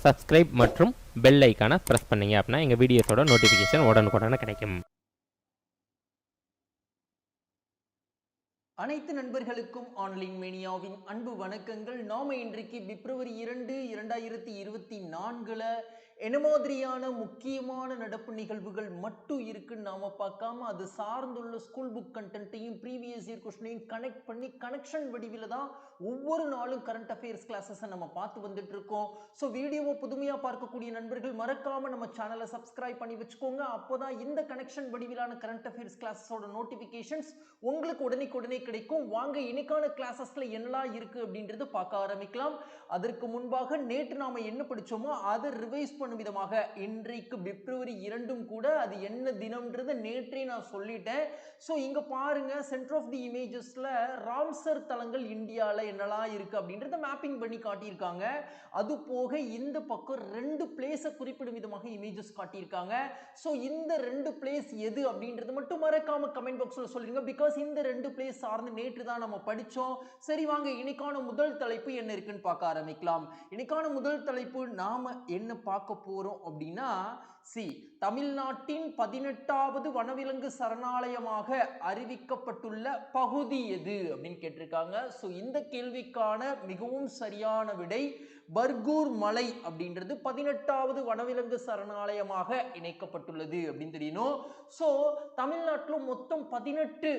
Subscribe மற்றும் bell ஐக்கானை press பண்ணீங்க அப்படின்னா எங்கள் வீடியோஸோட நோட்டிஃபிகேஷன் உடனுக்குடனே கிடைக்கும். அனைத்து நண்பர்களுக்கும் ஆன்லைன் மேனியாவின் அன்பு வணக்கங்கள். நாம இன்றைக்கு பிப்ரவரி 2, 2024 என்ன மாதிரியான முக்கியமான நடப்பு நிகழ்வுகள் மட்டும் இருக்குன்னு நாம பார்க்காம அது சார்ந்துள்ள ஸ்கூல் புக் கண்டென்ட்டையும் ப்ரீவியஸ் இயர் கொஸ்டினையும் கனெக்ட் பண்ணி கனெக்ஷன் வடிவில் தான் ஒவ்வொரு நாளும் கரண்ட் அஃபேர்ஸ் கிளாஸஸை நம்ம பார்த்து வந்துட்டு இருக்கோம். ஸோ வீடியோவை புதுமையாக பார்க்கக்கூடிய நண்பர்கள் மறக்காம நம்ம சேனலை சப்ஸ்கிரைப் பண்ணி வச்சுக்கோங்க. அப்போதான் இந்த கனெக்ஷன் வடிவிலான கரண்ட் அஃபேர்ஸ் கிளாஸஸோட நோட்டிஃபிகேஷன்ஸ் உங்களுக்கு உடனே கிடைக்கும். வாங்க இன்னைக்கான கிளாஸஸ்ல என்னலாம் இருக்கு அப்படின்றது பார்க்க ஆரம்பிக்கலாம். அதற்கு முன்பாக நேற்று நாம என்ன படிச்சோமோ அதை ரிவைஸ் பண்ணும் விதமாக இன்றைக்கு பிப்ரவரி 2 கூட அது என்ன தினம்ன்றது நேற்றே நான் சொல்லிட்டேன். ஸோ இங்க பாருங்க, சென்டர் ஆஃப் தி இமேஜஸ்ல ராம்சர் தலங்கள் இந்தியாவில் என்னெல்லாம் இருக்கு அப்படின்றத மேப்பிங் பண்ணி காட்டியிருக்காங்க. அது போக இந்த பக்கம் 2 பிளேஸை குறிப்பிடும் விதமாக இமேஜஸ் காட்டியிருக்காங்க. ஸோ இந்த 2 பிளேஸ் எது அப்படின்றது மட்டும் மறக்காம கமெண்ட் பாக்ஸ்ல சொல்லுங்க. பிகாஸ் இந்த 2 பிளேஸ் சார்ந்து நேற்று தான் நம்ம படிச்சோம். சரி வாங்க இன்னைக்கான முதல் தலைப்பு என்ன இருக்குன்னு பார்க்க ஆரம்பிக்கலாம். இன்னைக்கான முதல் தலைப்பு நாம என்ன பார்க்க போறோம் அப்படின்னா, தமிழ்நாட்டின் 18வது வனவிலங்கு சரணாலயமாக அறிவிக்கப்பட்டுள்ள பகுதி எது அப்படின்னு கேட்டிருக்காங்க. ஸோ இந்த கேள்விக்கான மிகவும் சரியான விடை பர்கூர் மலை அப்படின்றது 18வது வனவிலங்கு சரணாலயமாக இணைக்கப்பட்டுள்ளது அப்படின்னு தெரியணும். ஸோ தமிழ்நாட்டில் மொத்தம் 18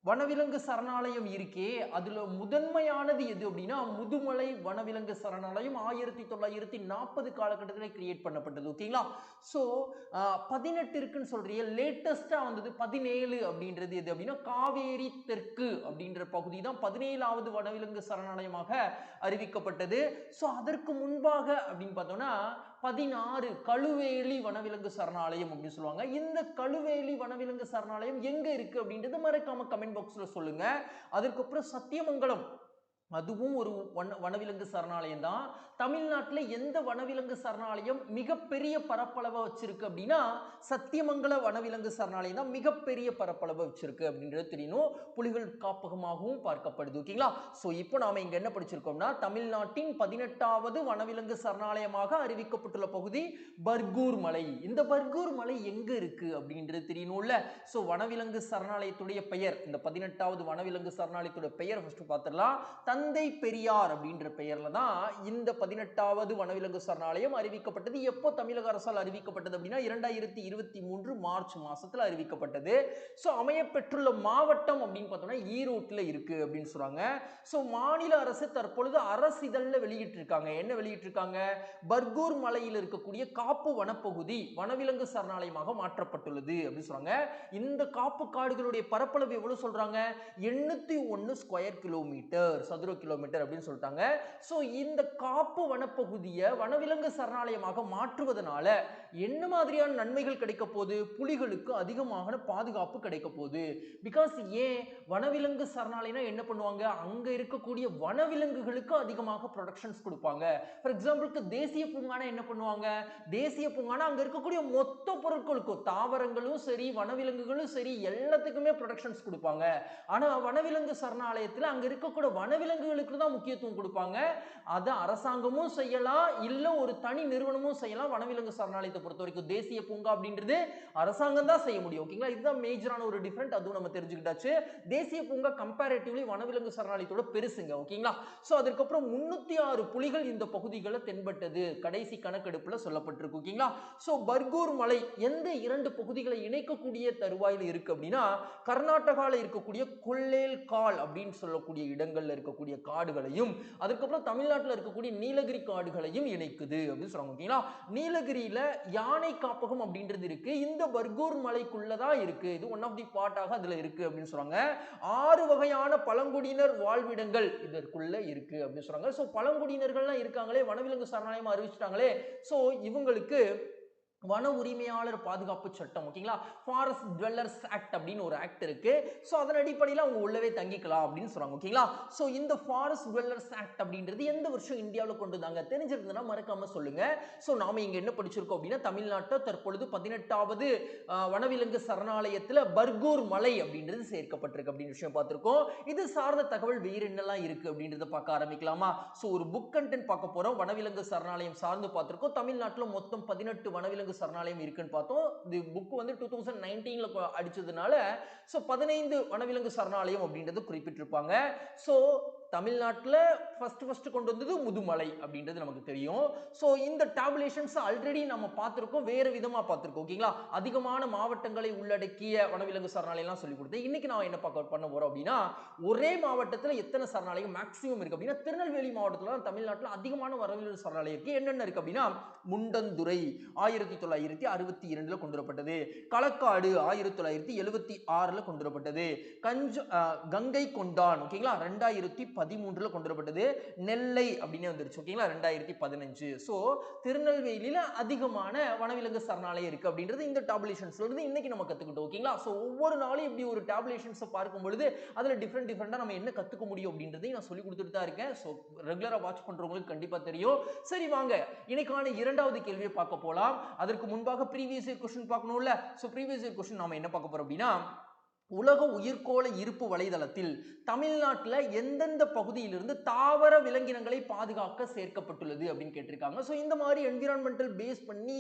வனவிலங்கு சரணாலயம் இருக்கே, அதுல முதன்மையானது எது அப்படின்னா முதுமலை வனவிலங்கு சரணாலயம் 1940 காலகட்டத்தில் கிரியேட் பண்ணப்பட்டது. ஓகேங்களா? ஸோ 18 இருக்குன்னு சொல்றீங்க, லேட்டஸ்டா வந்தது 17 அப்படின்றது எது அப்படின்னா காவேரி தெற்கு அப்படின்ற பகுதி தான் 17வது வனவிலங்கு சரணாலயமாக அறிவிக்கப்பட்டது. ஸோ அதற்கு முன்பாக அப்படின்னு பார்த்தோம்னா 16 கழுவேலி வனவிலங்கு சரணாலயம் அப்படின்னு சொல்லுவாங்க. இந்த கழுவேலி வனவிலங்கு சரணாலயம் எங்க இருக்கு அப்படின்றது மறக்காம கமெண்ட் பாக்ஸ்ல சொல்லுங்க. அதுக்கப்புறம் சத்தியமங்கலம், அதுவும் ஒரு வனவிலங்கு சரணாலயம் தான். தமிழ்நாட்டில் எந்த வனவிலங்கு சரணாலயம் மிகப்பெரிய பரப்பளவை வச்சிருக்கு அப்படின்னா சத்தியமங்கல வனவிலங்கு சரணாலயம் தான் மிகப்பெரிய பரப்பளவை வச்சிருக்கு அப்படின்றது தெரியணும். புலிகள் காப்பகமாகவும் பார்க்கப்படுது. ஓகேங்களா? ஸோ இப்போ நாம இங்க என்ன படிச்சிருக்கோம்னா தமிழ்நாட்டின் 18வது வனவிலங்கு சரணாலயமாக அறிவிக்கப்பட்டுள்ள பகுதி பர்கூர் மலை. இந்த பர்கூர் மலை எங்க இருக்கு அப்படின்றது தெரியணும்ல. ஸோ வனவிலங்கு சரணாலயத்துடைய பெயர், இந்த 18வது வனவிலங்கு சரணாலயத்துடைய பெயர் ஃபர்ஸ்ட் பார்த்துடலாம். தந்தை பெரியார் அப்படின்ற பெயர்ல தான் இந்த 18வது வனவிலங்கு சரணாலயம் அறிவிக்கப்பட்டது. எப்போ தமிழக அரசால் அறிவிக்கப்பட்டது அப்படின்னா 2023 மார்ச் மாசத்துல அறிவிக்கப்பட்டது. ஸோ அமைய பெற்றுள்ள மாவட்டம் அப்படின்னு பார்த்தோம்னா ஈரோட்டில் இருக்கு அப்படின்னு சொல்றாங்க. ஸோ மாநில அரசு தற்பொழுது அரசிதழில் வெளியிட்டு இருக்காங்க. என்ன வெளியிட்டு இருக்காங்க? பர்கூர் மலையில் இருக்கக்கூடிய காப்பு வனப்பகுதி வனவிலங்கு சரணாலயமாக மாற்றப்பட்டுள்ளது அப்படின்னு சொல்றாங்க. இந்த காப்பு காடுகளுடைய பரப்பளவு எவ்வளவு சொல்றாங்க? 801 ஸ்கொயர் கிலோமீட்டர், சதுர கிலோமீட்டர் அப்படின்னு சொல்லிட்டாங்க. சோ இந்த காப்பு வனப்பகுதியை வனவிலங்கு சரணாலயமாக மாற்றுவதனால என்ன மாதிரியான நன்மைகள் கிடைக்க போகுது? புலிகளுக்கு அதிகமான பாதுகாப்பு கிடைக்க போகுது. பிகாஸ் ஏன் வனவிலங்கு சரணாலயம்னா என்ன பண்ணுவாங்க? அங்க இருக்கக்கூடிய வனவிலங்குகளுக்கு அதிகமாக ப்ரொடெக்ஷன்ஸ் கொடுப்பாங்க. ஃபார் எக்ஸாம்பிளுக்கு தேசிய பூங்கானா என்ன பண்ணுவாங்க? தேசிய பூங்கானா அங்க இருக்கக்கூடிய மொத்த பொருட்களுக்கும், தாவரங்களும் சரி வனவிலங்குகளும் சரி எல்லாத்துக்குமே ப்ரொடெக்ஷன்ஸ் கொடுப்பாங்க. ஆனா வனவிலங்கு சரணாலயத்தில் அங்க இருக்கக்கூடிய வனவிலங்குகளுக்கு தான் முக்கியத்துவம் கொடுப்பாங்க. அது அரசாங்கமும் செய்யலாம், இல்ல ஒரு தனி நிறுவனமும் செய்யலாம். வனவிலங்கு சரணாலயத்தை பொறுத்த வரைக்கும் தேசிய பூங்கா அப்படின்றது அரசாங்கம் தான் செய்ய முடியும். ஓகேங்களா? இதுதான் மேஜரான ஒரு டிஃபரண்ட். அதுவும் நம்ம தெரிஞ்சுக்கிட்டாச்சு. தேசிய பூங்கா கம்பேரிட்டிவ்லி வனவிலங்கு சரணாலயத்தோட பெருசுங்க. ஓகேங்களா? சோ அதுக்கப்புறம் 306 புலிகள் இந்த பகுதிகளில் தென்பட்டது கடைசி கணக்கெடுப்புல சொல்லப்பட்டிருக்கு. ஓகேங்களா? சோ பர்கூர் மலை எந்த 2 பகுதிகளை இணைக்கக்கூடிய தருவாயில் இருக்கு அப்படின்னா கர்நாடகாவில் இருக்கக்கூடிய கொல்லேல் கால் அப்படின்னு சொல்லக்கூடிய இடங்கள்ல இருக்கக்கூடிய காடுகளையும் அதுக்கப்புறம் தமிழ்நாட்டில் இருக்கக்கூடிய நீலகிரி காடுகளையும் இணைக்குது அப்படின்னு சொல்றாங்க. ஓகேங்களா? நீலகிரியில யானை காப்பகம் அப்படின்றது இருக்கு. இந்த பர்கூர் மலைக்குள்ளதான் இருக்கு. இது ஒன் ஆஃப் தி பார்ட்டாக அதுல இருக்கு அப்படின்னு சொல்றாங்க. 6 வகையான பழங்குடியினர் வாழ்விடங்கள் இதற்குள்ள இருக்கு அப்படின்னு சொல்றாங்க. சோ பழங்குடியினர்கள்லாம் இருக்காங்களே, வனவிலங்கு சரணாலயம் அறிவிச்சிட்டாங்களே, சோ இவங்களுக்கு வன உரிமையாளர் பாதுகாப்பு சட்டம், ஓகேங்களா, ஃபாரஸ்ட் டுவெல்லர்ஸ் ஆக்ட் அப்படின்னு ஒரு ஆக்ட் இருக்கு. ஸோ அதன் அடிப்படையில் அவங்க உள்ளவே தங்கிக்கலாம் அப்படின்னு சொல்றாங்க, ஓகேங்களா. ஸோ இந்த ஃபாரஸ்ட் டுவெல்லர்ஸ் ஆக்ட் அப்படின்றது எந்த வருஷம் இந்தியாவில் கொண்டு வந்தாங்க தெரிஞ்சிருந்ததுன்னா மறக்காம சொல்லுங்க. ஸோ நாம இங்க என்ன படிச்சிருக்கோம் அப்படின்னா, தமிழ்நாட்டை தற்பொழுது 18வது வனவிலங்கு சரணாலயத்தில் பர்கூர் மலை அப்படின்றது சேர்க்கப்பட்டிருக்கு அப்படின்னு விஷயம் பார்த்திருக்கோம். இது சார்ந்த தகவல் வேறு என்னெல்லாம் இருக்கு அப்படின்றத பார்க்க ஆரம்பிக்கலாமா. ஸோ ஒரு புக் கண்டென்ட் பார்க்க போறோம். வனவிலங்கு சரணாலயம் சார்ந்து பார்த்திருக்கோம். தமிழ்நாட்டில் மொத்தம் 18 வனவிலங்கு சரணாலயம் இருக்குன்னு பார்த்தோம். இந்த புக் வந்து 2019ல அடிச்சதுனால 15 வனவிலங்கு சரணாலயம் அப்படின்றது குறிப்பிட்டிருப்பாங்க. சோ தமிழ்நாட்டில் ஃபர்ஸ்ட் கொண்டு வந்தது முதுமலை அப்படின்றது நமக்கு தெரியும். ஸோ இந்த டேபுலேஷன்ஸ் ஆல்ரெடி நம்ம பார்த்துருக்கோம், வேறு விதமாக பார்த்துருக்கோம், ஓகேங்களா. அதிகமான மாவட்டங்களை உள்ளடக்கிய வனவிலங்கு சரணாலயம்லாம் சொல்லி கொடுத்தேன். இன்னைக்கு நான் என்ன பண்ண போறோம் அப்படின்னா, ஒரே மாவட்டத்தில் எத்தனை சரணாலயம் மேக்ஸிமம் இருக்கு அப்படின்னா, திருநெல்வேலி மாவட்டத்தில் தான் தமிழ்நாட்டில் அதிகமான வனவிலங்கு சரணாலயம் இருக்கு. என்னென்ன இருக்கு அப்படின்னா, முண்டந்துறை 1962 கொண்டு வரப்பட்டது, களக்காடு 1976 கொண்டு வரப்பட்டது, கங்கை கொண்டான், ஓகேங்களா, 2013 கொண்டு வரப்பட்டது, நெல்லை அப்படின்னு வந்துருச்சு, ஓகேங்களா, 2015. சோ திருநெல்வேலியில அதிகமான வனவிலங்கு சரணாலயம் இருக்கு அப்படின்றது இந்த டேபுலேஷன்ஸ்ல இருந்து இன்னைக்கு நம்ம கத்துக்கிட்டோம், ஓகேங்களா. சோ ஒவ்வொரு நாளும் இப்படி ஒரு டேபுலேஷன்ஸ் பார்க்கும் பொழுது அதுல டிஃபரெண்டா நம்ம என்ன கத்துக்க முடியும் அப்படின்றதையும் நான் சொல்லி கொடுத்துட்டு தான் இருக்கேன். சோ ரெகுலரா வாட்ச் பண்றவங்களுக்கு கண்டிப்பா தெரியும். சரி வாங்க இன்னைக்கான இரண்டாவது கேள்வியை பார்க்க போலாம். அதற்கு முன்பாக ப்ரீவியஸ் இயர் क्वेश्चन பார்க்கணும்ல. சோ ப்ரீவியஸ் இயர் क्वेश्चन நாம என்ன பார்க்க போறோம் அப்படின்னா, உலக உயிர்கோள இருப்பு வலைதளத்தில் தமிழ்நாட்டில் எந்தெந்த பகுதியிலிருந்து தாவர விலங்கினங்களை பாதுகாக்க சேர்க்கப்பட்டுள்ளது அப்படின்னு கேட்டிருக்காங்க. ஸோ இந்த மாதிரி என்விரான்மெண்டல் பேஸ் பண்ணி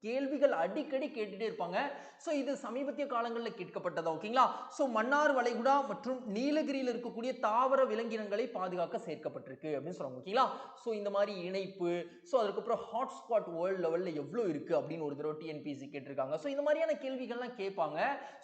கேள்விகள் அடிக்கடி கேட்டுட்டே இருப்பாங்க. ஸோ இது சமீபத்திய காலங்களில் கேட்கப்பட்டதா, ஓகேங்களா. ஸோ மன்னார் வளைகுடா மற்றும் நீலகிரியில் இருக்கக்கூடிய தாவர விலங்கினங்களை பாதுகாக்க சேர்க்கப்பட்டிருக்கு அப்படின்னு சொல்றாங்க, ஓகேங்களா. ஸோ இந்த மாதிரி இணைப்பு, ஸோ அதுக்கப்புறம் ஹாட்ஸ்பாட் வேர்ல்டு லெவலில் எவ்வளோ இருக்கு அப்படின்னு ஒரு தடவை டிஎன்பிசி கேட்டிருக்காங்க. ஸோ இந்த மாதிரியான கேள்விகள்லாம் கேட்பாங்க.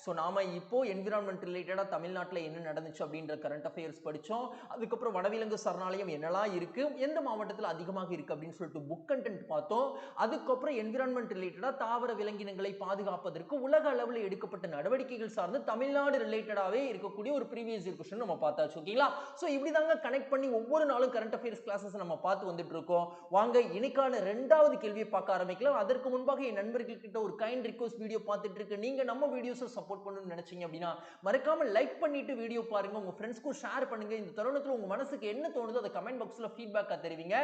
ஸோ நாம இப்போ என்விரான்மெண்ட் ரிலேட்டடாக தமிழ்நாட்டில் என்ன நடந்துச்சு அப்படின்ற கரண்ட் அஃபேர்ஸ் படித்தோம். அதுக்கப்புறம் வனவிலங்கு சரணாலயம் என்னெல்லாம் இருக்கு, எந்த மாவட்டத்தில் அதிகமாக இருக்கு அப்படின்னு சொல்லிட்டு புக் கண்டென்ட் பார்த்தோம். அதுக்கப்புறம் என்விரான்மெண்ட் தாவர விலங்கினங்களை பாதுகாப்பதற்கு உலக அளவில் எடுக்கப்பட்ட நடவடிக்கைகள் சார்ந்து தமிழ்நாடு ரிலேட்டடாவே இருக்கக்கூடிய ஒரு ப்ரீவியஸ் இயர் क्वेश्चन நம்ம பார்த்தாச்சு, ஓகேங்களா. சோ இப்படி தாங்க கனெக்ட் பண்ணி ஒவ்வொரு நாளும் கரண்ட் அஃபேர்ஸ் கிளாसेस நம்ம பார்த்து வந்துட்டு இருக்கோம். வாங்க இன்னைக்கான இரண்டாவது கேள்வியை பார்க்க ஆரம்பிக்கலாம். அதற்கு முன்பாக என் நண்பர்கள் கிட்ட ஒரு கைண்ட் ரிக்வெஸ்ட், வீடியோ பார்த்துட்டு இருக்கு நீங்க நம்ம வீடியோஸை சப்போர்ட் பண்ணணும்னு நினைச்சீங்க அப்படின்னா மறக்காம லைக் பண்ணிட்டு வீடியோ பாருங்க, உங்க ஃப்ரெண்ட்ஸ்க்கும் ஷேர் பண்ணுங்க. இந்த தருணத்தில் உங்க மனசுக்கு என்ன தோணுதோ அதை கமெண்ட் பாக்ஸ்ல ஃபீட்பேக்கா தெரிவிங்க.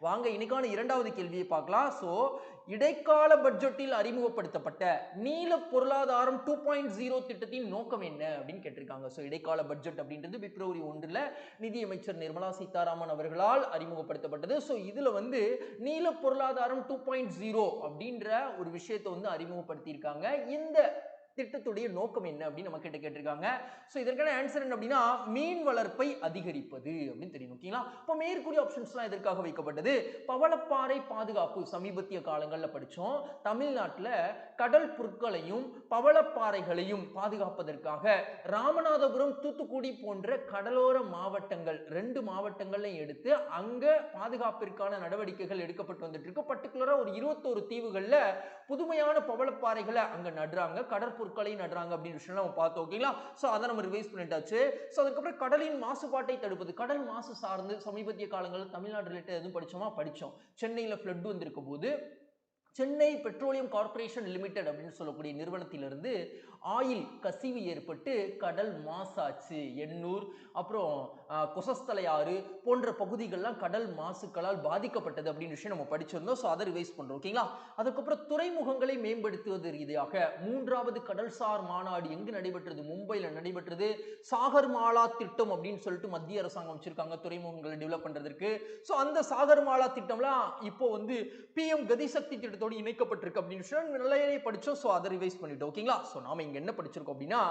வாங்க இன்னைக்கான இரண்டாவது கேள்வியை பார்க்கலாம். சோ இடைக்கால பட்ஜெட்டில் அறிமுகப்படுத்தப்பட்ட நீல பொருளாதாரம் 2.0 திட்டத்தின் நோக்கம் என்ன அப்படின்னு கேட்டிருக்காங்க. சோ இடைக்கால பட்ஜெட் அப்படின்றது பிப்ரவரி 1 நிதியமைச்சர் நிர்மலா சீதாராமன் அவர்களால் அறிமுகப்படுத்தப்பட்டது. சோ இதுல நீல பொருளாதாரம் 2.0 அப்படின்ற ஒரு விஷயத்தை அறிமுகப்படுத்தி இருக்காங்க. இந்த திட்டத்துடைய நோக்கம் என்ன அப்படின்னு நம்ம கிட்ட கேட்டிருக்காங்க. சோ இதற்கான ஆன்சர் என்ன அப்படின்னா, மீன் வளர்ப்பை அதிகரிப்பது அப்படின்னு தெரியும், ஓகேங்களா. இப்போ மேற்கூறிய ஆப்ஷன்ஸ்லாம் எதற்காக வைக்கப்பட்டது? பவளப்பாறை பாதுகாப்பு சமீபத்திய காலங்களில் படிச்சோம். தமிழ்நாட்டில் கடல் புற்களையும் பவளப்பாறைகளையும் பாதுகாப்பதற்காக ராமநாதபுரம், தூத்துக்குடி போன்ற கடலோர மாவட்டங்கள் 2 மாவட்டங்களையும் எடுத்து அங்க பாதுகாப்பிற்கான நடவடிக்கைகள் எடுக்கப்பட்டு வந்துட்டு இருக்கு. பர்டிகுலரா ஒரு 21 தீவுகள்ல புதுமையான பவளப்பாறைகளை அங்க நடுறாங்க, கடற்பொருட்களை நடுறாங்க அப்படின்னு விஷயம் நம்ம பார்த்தோம், ஓகேங்களா. சோ அதை நம்ம ரிவைஸ் பண்ணிட்டாச்சு. சோ அதுக்கப்புறம் கடலின் மாசுபாட்டை தடுப்பது, கடல் மாசு சார்ந்து சமீபத்திய காலங்களில் தமிழ்நாடு ரிலேட்டட் எதுவும் படிச்சோம். சென்னையில ஃப்ளட் வந்திருக்கும் போது சென்னை பெட்ரோலியம் கார்பரேஷன் லிமிடெட் அப்படின்னு சொல்லக்கூடிய நிறுவனத்திலிருந்து ஆயில் கசிவு ஏற்பட்டு கடல் மாசாச்சு. எண்ணூர், அப்புறம் கொசஸ்தலை ஆறு போன்ற பகுதிகள்லாம் கடல் மாசுக்களால் பாதிக்கப்பட்டது அப்படின்னு விஷயம் நம்ம படிச்சிருந்தோம். ஸோ அதை ரிவைஸ் பண்றோம், ஓகேங்களா. அதுக்கப்புறம் துறைமுகங்களை மேம்படுத்துவது ரீதியாக 3வது கடல்சார் மாநாடு எங்கு நடைபெற்றது? மும்பையில் நடைபெற்றது. சாகர் மாலா திட்டம் அப்படின்னு சொல்லிட்டு மத்திய அரசாங்கம் வச்சிருக்காங்க துறைமுகங்களை டெவலப் பண்றதுக்கு. ஸோ அந்த சாகர் மாலா திட்டம்லாம் இப்போ பிஎம் கதிசக்தி திட்டத்தோடு இணைக்கப்பட்டிருக்கு அப்படின்னு நிலையை படிச்சோம். சோ அதை ரிவைஸ் பண்ணிட்டோம், ஓகேங்களா. சோ நாம இங்க என்ன படிச்சிருக்கோம் அப்படின்னா,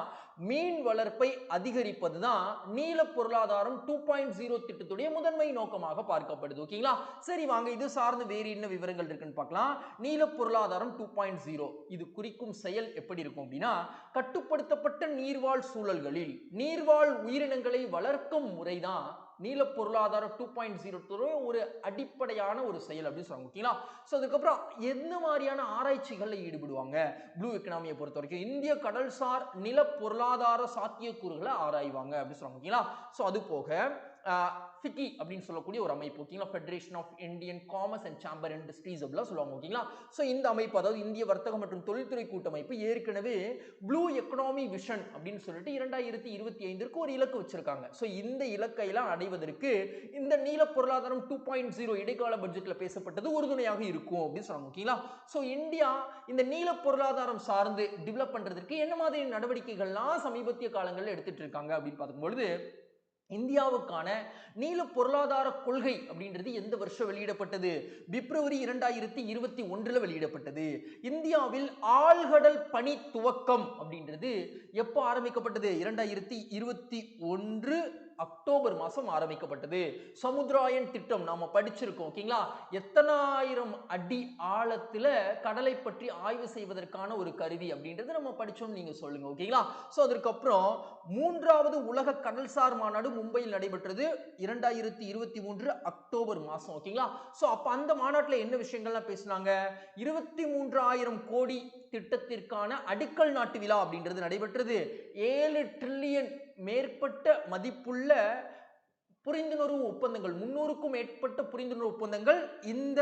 மீன் வளர்ப்பை அதிகரிப்பதுதான் நீல பொருளாதாரம் 2.0 திட்டத்துடைய முதன்மை நோக்கமாக பார்க்கப்படுது, ஓகேங்களா. சரி வாங்க இது சார்ந்து வேறு என்ன விவரங்கள் இருக்குன்னு பார்க்கலாம். நீல பொருளாதாரம் 2.0 இது குறிக்கும் செயல் எப்படி இருக்கும் அப்படின்னா, கட்டுப்படுத்தப்பட்ட நீர்வாழ் சூழல்களில் நீர்வாழ் உயிரினங்களை வளர்க்கும் முறைதான் நீல பொருளாதாரம் 2.0 ஒரு அடிப்படையான ஒரு செயல் அப்படின்னு சொல்றாங்க, ஓகேங்களா. சோ அதுக்கப்புறம் எந்த மாதிரியான ஆராய்ச்சிகள்ல ஈடுபடுவாங்க? ப்ளூ எக்கனாமியை பொறுத்த வரைக்கும் இந்திய கடல்சார் நில பொருளாதார சாத்தியக்கூறுகளை ஆராய்வாங்க அப்படின்னு சொல்றாங்க, ஓகேங்களா. சோ அது போக ஃபிக்கி அப்படின்னு சொல்லக்கூடிய ஒரு அமைப்பு, ஓகேங்களா, federation of Indian commerce and chamber industries அப்படிலாம் சொல்லுவாங்க, ஓகேங்களா. ஸோ இந்த அமைப்பு, அதாவது இந்திய வர்த்தக மற்றும் தொழில்துறை கூட்டமைப்பு, ஏற்கனவே ப்ளூ எக்கனாமி விஷன் அப்படின்னு சொல்லிட்டு 2025 ஒரு இலக்கு வச்சிருக்காங்க. ஸோ இந்த இலக்கையெல்லாம் அடைவதற்கு இந்த நீல பொருளாதாரம் 2.0 இடைக்கால பட்ஜெட்ல பேசப்பட்டது உறுதுணையாக இருக்கும் அப்படின்னு சொன்னாங்க, ஓகேங்களா. ஸோ இந்தியா இந்த நீல பொருளாதாரம் சார்ந்து டெவலப் பண்றதுக்கு என்ன மாதிரி நடவடிக்கைகள்லாம் சமீபத்திய காலங்களில் எடுத்துட்டு இருக்காங்க அப்படின்னு பார்க்கும்பொழுது, இந்தியாவுக்கான நீல பொருளாதார கொள்கை அப்படின்றது எந்த வருஷம் வெளியிடப்பட்டது? பிப்ரவரி 2021 வெளியிடப்பட்டது. இந்தியாவில் ஆழ்கடல் பணி துவக்கம் அப்படின்றது எப்போ ஆரம்பிக்கப்பட்டது? 2021 அக்டோபர் மாசம் ஆரம்பிக்கப்பட்டது. சமுத்திராயன் திட்டம் நாம படிச்சிருக்கோம், ஓகேங்களா. எத்தனாயிரம் அடி ஆழத்துல கடலை பற்றி ஆய்வு செய்வதற்கான ஒரு கருவி அப்படின்றது நம்ம படிச்சோம், நீங்க சொல்லுங்க, ஓகேங்களா. சோ அதற்கப்புறம் 3வது உலக கடல்சார் மாநாடு மும்பையில் நடைபெற்றது 2023 அக்டோபர் மாசம், ஓகேங்களா. சோ அப்ப அந்த மாநாட்டில் என்ன விஷயங்கள்லாம் பேசினாங்க? 23,000 கோடி திட்டத்திற்கான அடிக்கல் நாட்டு விழா அப்படின்றது நடைபெற்றது. 7 டிரில்லியன் மேற்பட்ட மதிப்புள்ள புரிந்துணர்வு ஒப்பந்தங்கள், 300க்கும் மேற்பட்ட புரிந்துணர்வு ஒப்பந்தங்கள் இந்த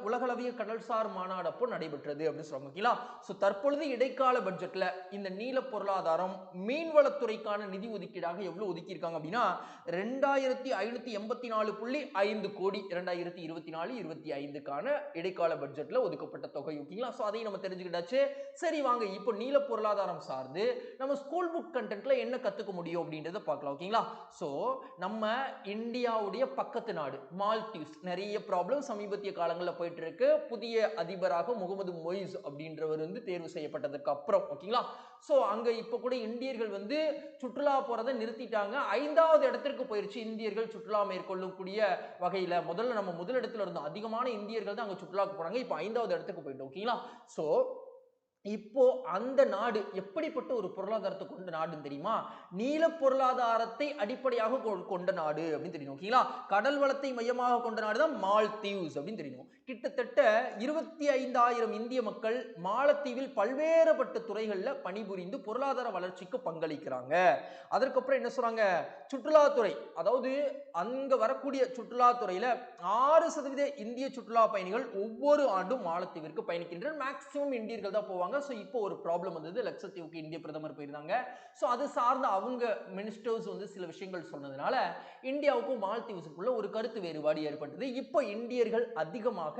உலகளவிய கடல்சார் மாநாடு அப்போ நடைபெற்றது அப்படின்னு சொல்றாங்க, ஓகேங்களா. சோ தற்பொழுது இடைக்கால பட்ஜெட்ல இந்த நீல பொருளாதாரம் மீன்வளத்துறைக்கான நிதி ஒதுக்கீடாக எவ்வளவு ஒதுக்கி இருக்காங்க அப்படின்னா 2584.5 கோடி 2024-25க்கான இடைக்கால பட்ஜெட்ல ஒதுக்கப்பட்ட தொகை, ஓகேங்களா. சோ அதையும் நம்ம தெரிஞ்சுக்கிட்டாச்சு. சரி வாங்க, இப்போ நீல பொருளாதாரம் சார்ந்து நம்ம ஸ்கூல் புக் கண்டென்ட்ல என்ன கத்துக்க முடியும் அப்படின்றத பார்க்கலாம், ஓகேங்களா. சோ நம்ம இந்தியாவுடைய பக்கத்து நாடு மால்தீவ்ஸ், நிறைய ப்ராப்ளம் சமீபத்திய காலங்களில் போயிட்டு இருக்கு. புதிய அதிபராக முகமது மொய்ஸ் அப்படின்றவர் தேர்வு செய்யப்பட்டதுக்கு அப்புறம், ஓகேங்களா. சோ அங்க இப்ப கூட இந்தியர்கள் சுற்றுலா போறதை நிறுத்திட்டாங்க. 5வது இடத்திற்கு போயிருச்சு இந்தியர்கள் சுற்றுலா மேற்கொள்ளக்கூடிய வகையில. முதல்ல நம்ம முதலிடத்துல இருந்தோம், அதிகமான இந்தியர்கள் தான் அங்க சுற்றுலாக்கு போனாங்க. இப்போ 5வது இடத்துக்கு போயிட்டோம், ஓகேங்களா. சோ இப்போ அந்த நாடு எப்படிப்பட்ட ஒரு பொருளாதாரத்தை கொண்ட நாடுன்னு தெரியுமா? நீல பொருளாதாரத்தை அடிப்படையாக கொண்ட நாடு அப்படின்னு தெரியும், ஓகேங்களா. கடல் வளத்தை மையமாக கொண்ட நாடு தான் மால்தீவ்ஸ் அப்படின்னு தெரியும். கிட்டத்தட்ட 25,000 இந்திய மக்கள் மாலத்தீவில் பல்வேறுபட்ட துறைகள்ல பணிபுரிந்து பொருளாதார வளர்ச்சிக்கு பங்களிக்கிறாங்க. அதற்கப்புறம் என்ன சொல்றாங்க? சுற்றுலாத்துறை, அதாவது அங்க வரக்கூடிய சுற்றுலாத்துறையில 6% இந்திய சுற்றுலா பயணிகள் ஒவ்வொரு ஆண்டும் மாலத்தீவிற்கு பயணிக்கின்றனர். மேக்சிமம் இந்தியர்கள் தான் போவாங்க. சோ இப்போ ஒரு ப்ராப்ளம் வந்தது, லட்சத்தீவுக்கு இந்திய பிரதமர் போயிருந்தாங்க. சோ அது சார்ந்த அவங்க மினிஸ்டர்ஸ் சில விஷயங்கள் சொன்னதுனால இந்தியாவுக்கும் மால்தீவ்ஸுக்குள்ள ஒரு கருத்து வேறுபாடு ஏற்பட்டது. இப்போ இந்தியர்கள் அதிகமாக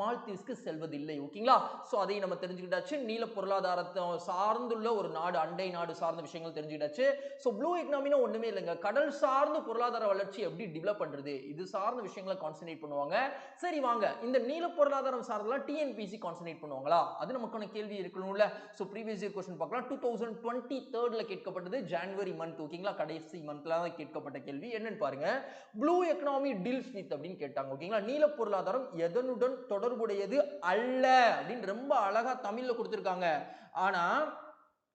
மால்தீவ்ஸ்க்கு செல்வதில்லை, ஓகேங்களா. சோ அதை நம்ம தெரிஞ்சுக்கிட்டாச்சு. நீல பொருளாதாரத்தை சார்ந்துள்ள ஒரு நாடு, அண்டை நாடு சார்ந்த விஷயங்கள் தெரிஞ்சுக்கிட்டாச்சு. சோ ப்ளூ எக்கனாமினா ஒண்ணுமே இல்லைங்க, கடல் சார்ந்த பொருளாதார வளர்ச்சி எப்படி டெவலப் பண்றது, இது சார்ந்த விஷயங்களை கான்சென்ட்ரேட் பண்ணுவாங்க. சரி வாங்க, இந்த நீல பொருளாதாரம் சார்ந்தெல்லாம் டிஎன்பிசி கான்சென்ட்ரேட் பண்ணுவாங்களா? அது நமக்கான கேள்வி இருக்கணும்ல. சோ ப்ரீவியஸ் இயர் क्वेश्चन பார்க்கலாம். 2023 கேட்கப்பட்டது, ஜனவரி மந்த், ஓகேங்களா, கடைசி மந்த்ல தான் கேட்கப்பட்ட கேள்வி. என்னன்னு பாருங்க. ப்ளூ எக்கனாமி டீல்ஸ் வித் அப்படின்னு கேட்டாங்க, ஓகேங்களா. நீல பொருளாதாரம் எதனுடன் தொடர்புடையது அல்ல அப்படின்னு ரொம்ப அழகா தமிழ்ல கொடுத்திருக்காங்க. ஆனா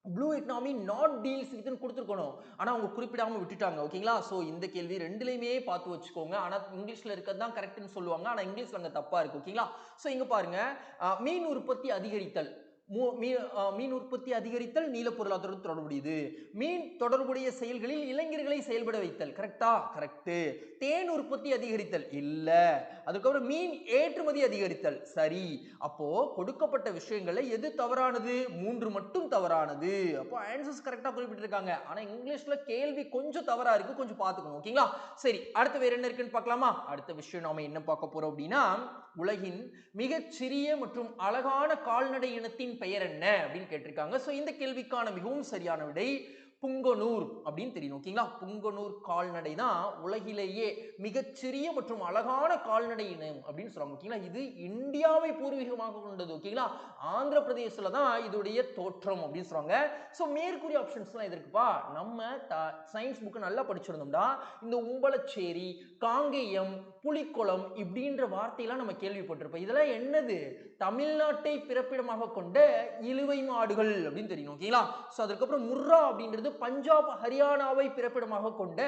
blue economy not deals with கொடுத்துருக்கணும், ஆனா அவங்க குறிப்பிடாம விட்டுட்டாங்க, ஓகேங்களா. சோ இந்த கேள்வி ரெண்டுலயுமே பார்த்து வச்சுக்கோங்க. ஆனா இங்கிலீஷ்ல இருக்கிறது தான் கரெக்ட்னு சொல்லுவாங்க, ஆனா இங்கிலீஷ்ல அங்க தப்பா இருக்கு, ஓகேங்களா. சோ இங்க பாருங்க, மீன் உற்பத்தி அதிகரித்தல், மீன் உற்பத்தி அதிகரித்தல் நீல பொருளாதாரத்துடன் தொடர்புடையது. மீன் தொடர்புடைய செயல்களில் இளைஞர்களை செயல்பட வைத்தல், கரெக்டா? கரெக்ட். தேன் உற்பத்தி அதிகரித்தல் இல்ல. அதுக்கப்புறம் மீன் ஏற்றுமதி அதிகரித்தல், சரி. அப்போ கொடுக்கப்பட்ட விஷயங்கள்ல எது தவறானது? 3 மட்டும் தவறானது. அப்போ ஆன்சர்ஸ் கரெக்டா குறிப்பிட்டிருக்காங்க, ஆனா இங்கிலீஷ்ல கேள்வி கொஞ்சம் தவறா இருக்கு, கொஞ்சம் பார்த்துக்கணும், ஓகேங்களா. சரி, அடுத்து வேற என்ன இருக்குன்னு பார்க்கலாமா? அடுத்த விஷயம் நாம என்ன பார்க்க போறோம் அப்படின்னா, உலகின் மிகச்சிறிய மற்றும் அழகான கால்நடை இனத்தின் பெயர் என்ன அப்படின்னு கேட்டிருக்காங்க. சோ இந்த கேள்விக்கான மிகவும் சரியான விடை புங்கனூர் அப்படின்னு தெரியும், ஓகேங்களா. புங்கனூர் கால்நடை தான் உலகிலேயே மிகச்சிறிய மற்றும் அழகான கால்நடை இனம் அப்படின்னு சொல்றாங்க, ஓகேங்களா. இது இந்தியாவை பூர்வீகமாக கொண்டது, ஓகேங்களா. ஆந்திர பிரதேசத்துல தான் இதோடைய தோற்றம் அப்படின்னு சொல்றாங்க. சோ மேற்கூறிய ஆப்ஷன்ஸ்லாம் எதற்குப்பா? நம்ம சயின்ஸ் புக் நல்லா படிச்சிருந்தோம்டா இந்த உம்பளச்சேரி, காங்கேயம், புலிக்குளம் இப்படின்ற வார்த்தையெல்லாம் நம்ம கேள்விப்பட்டிருப்போம். இதெல்லாம் என்னது? தமிழ்நாட்டை பிறப்பிடமாக கொண்ட இழுவை மாடுகள் அப்படின்னு தெரியும், ஓகேங்களா. சோ அதுக்கப்புறம் முர்ரா அப்படின்றது பஞ்சாப், ஹரியானாவை பிறப்பிடமாக கொண்ட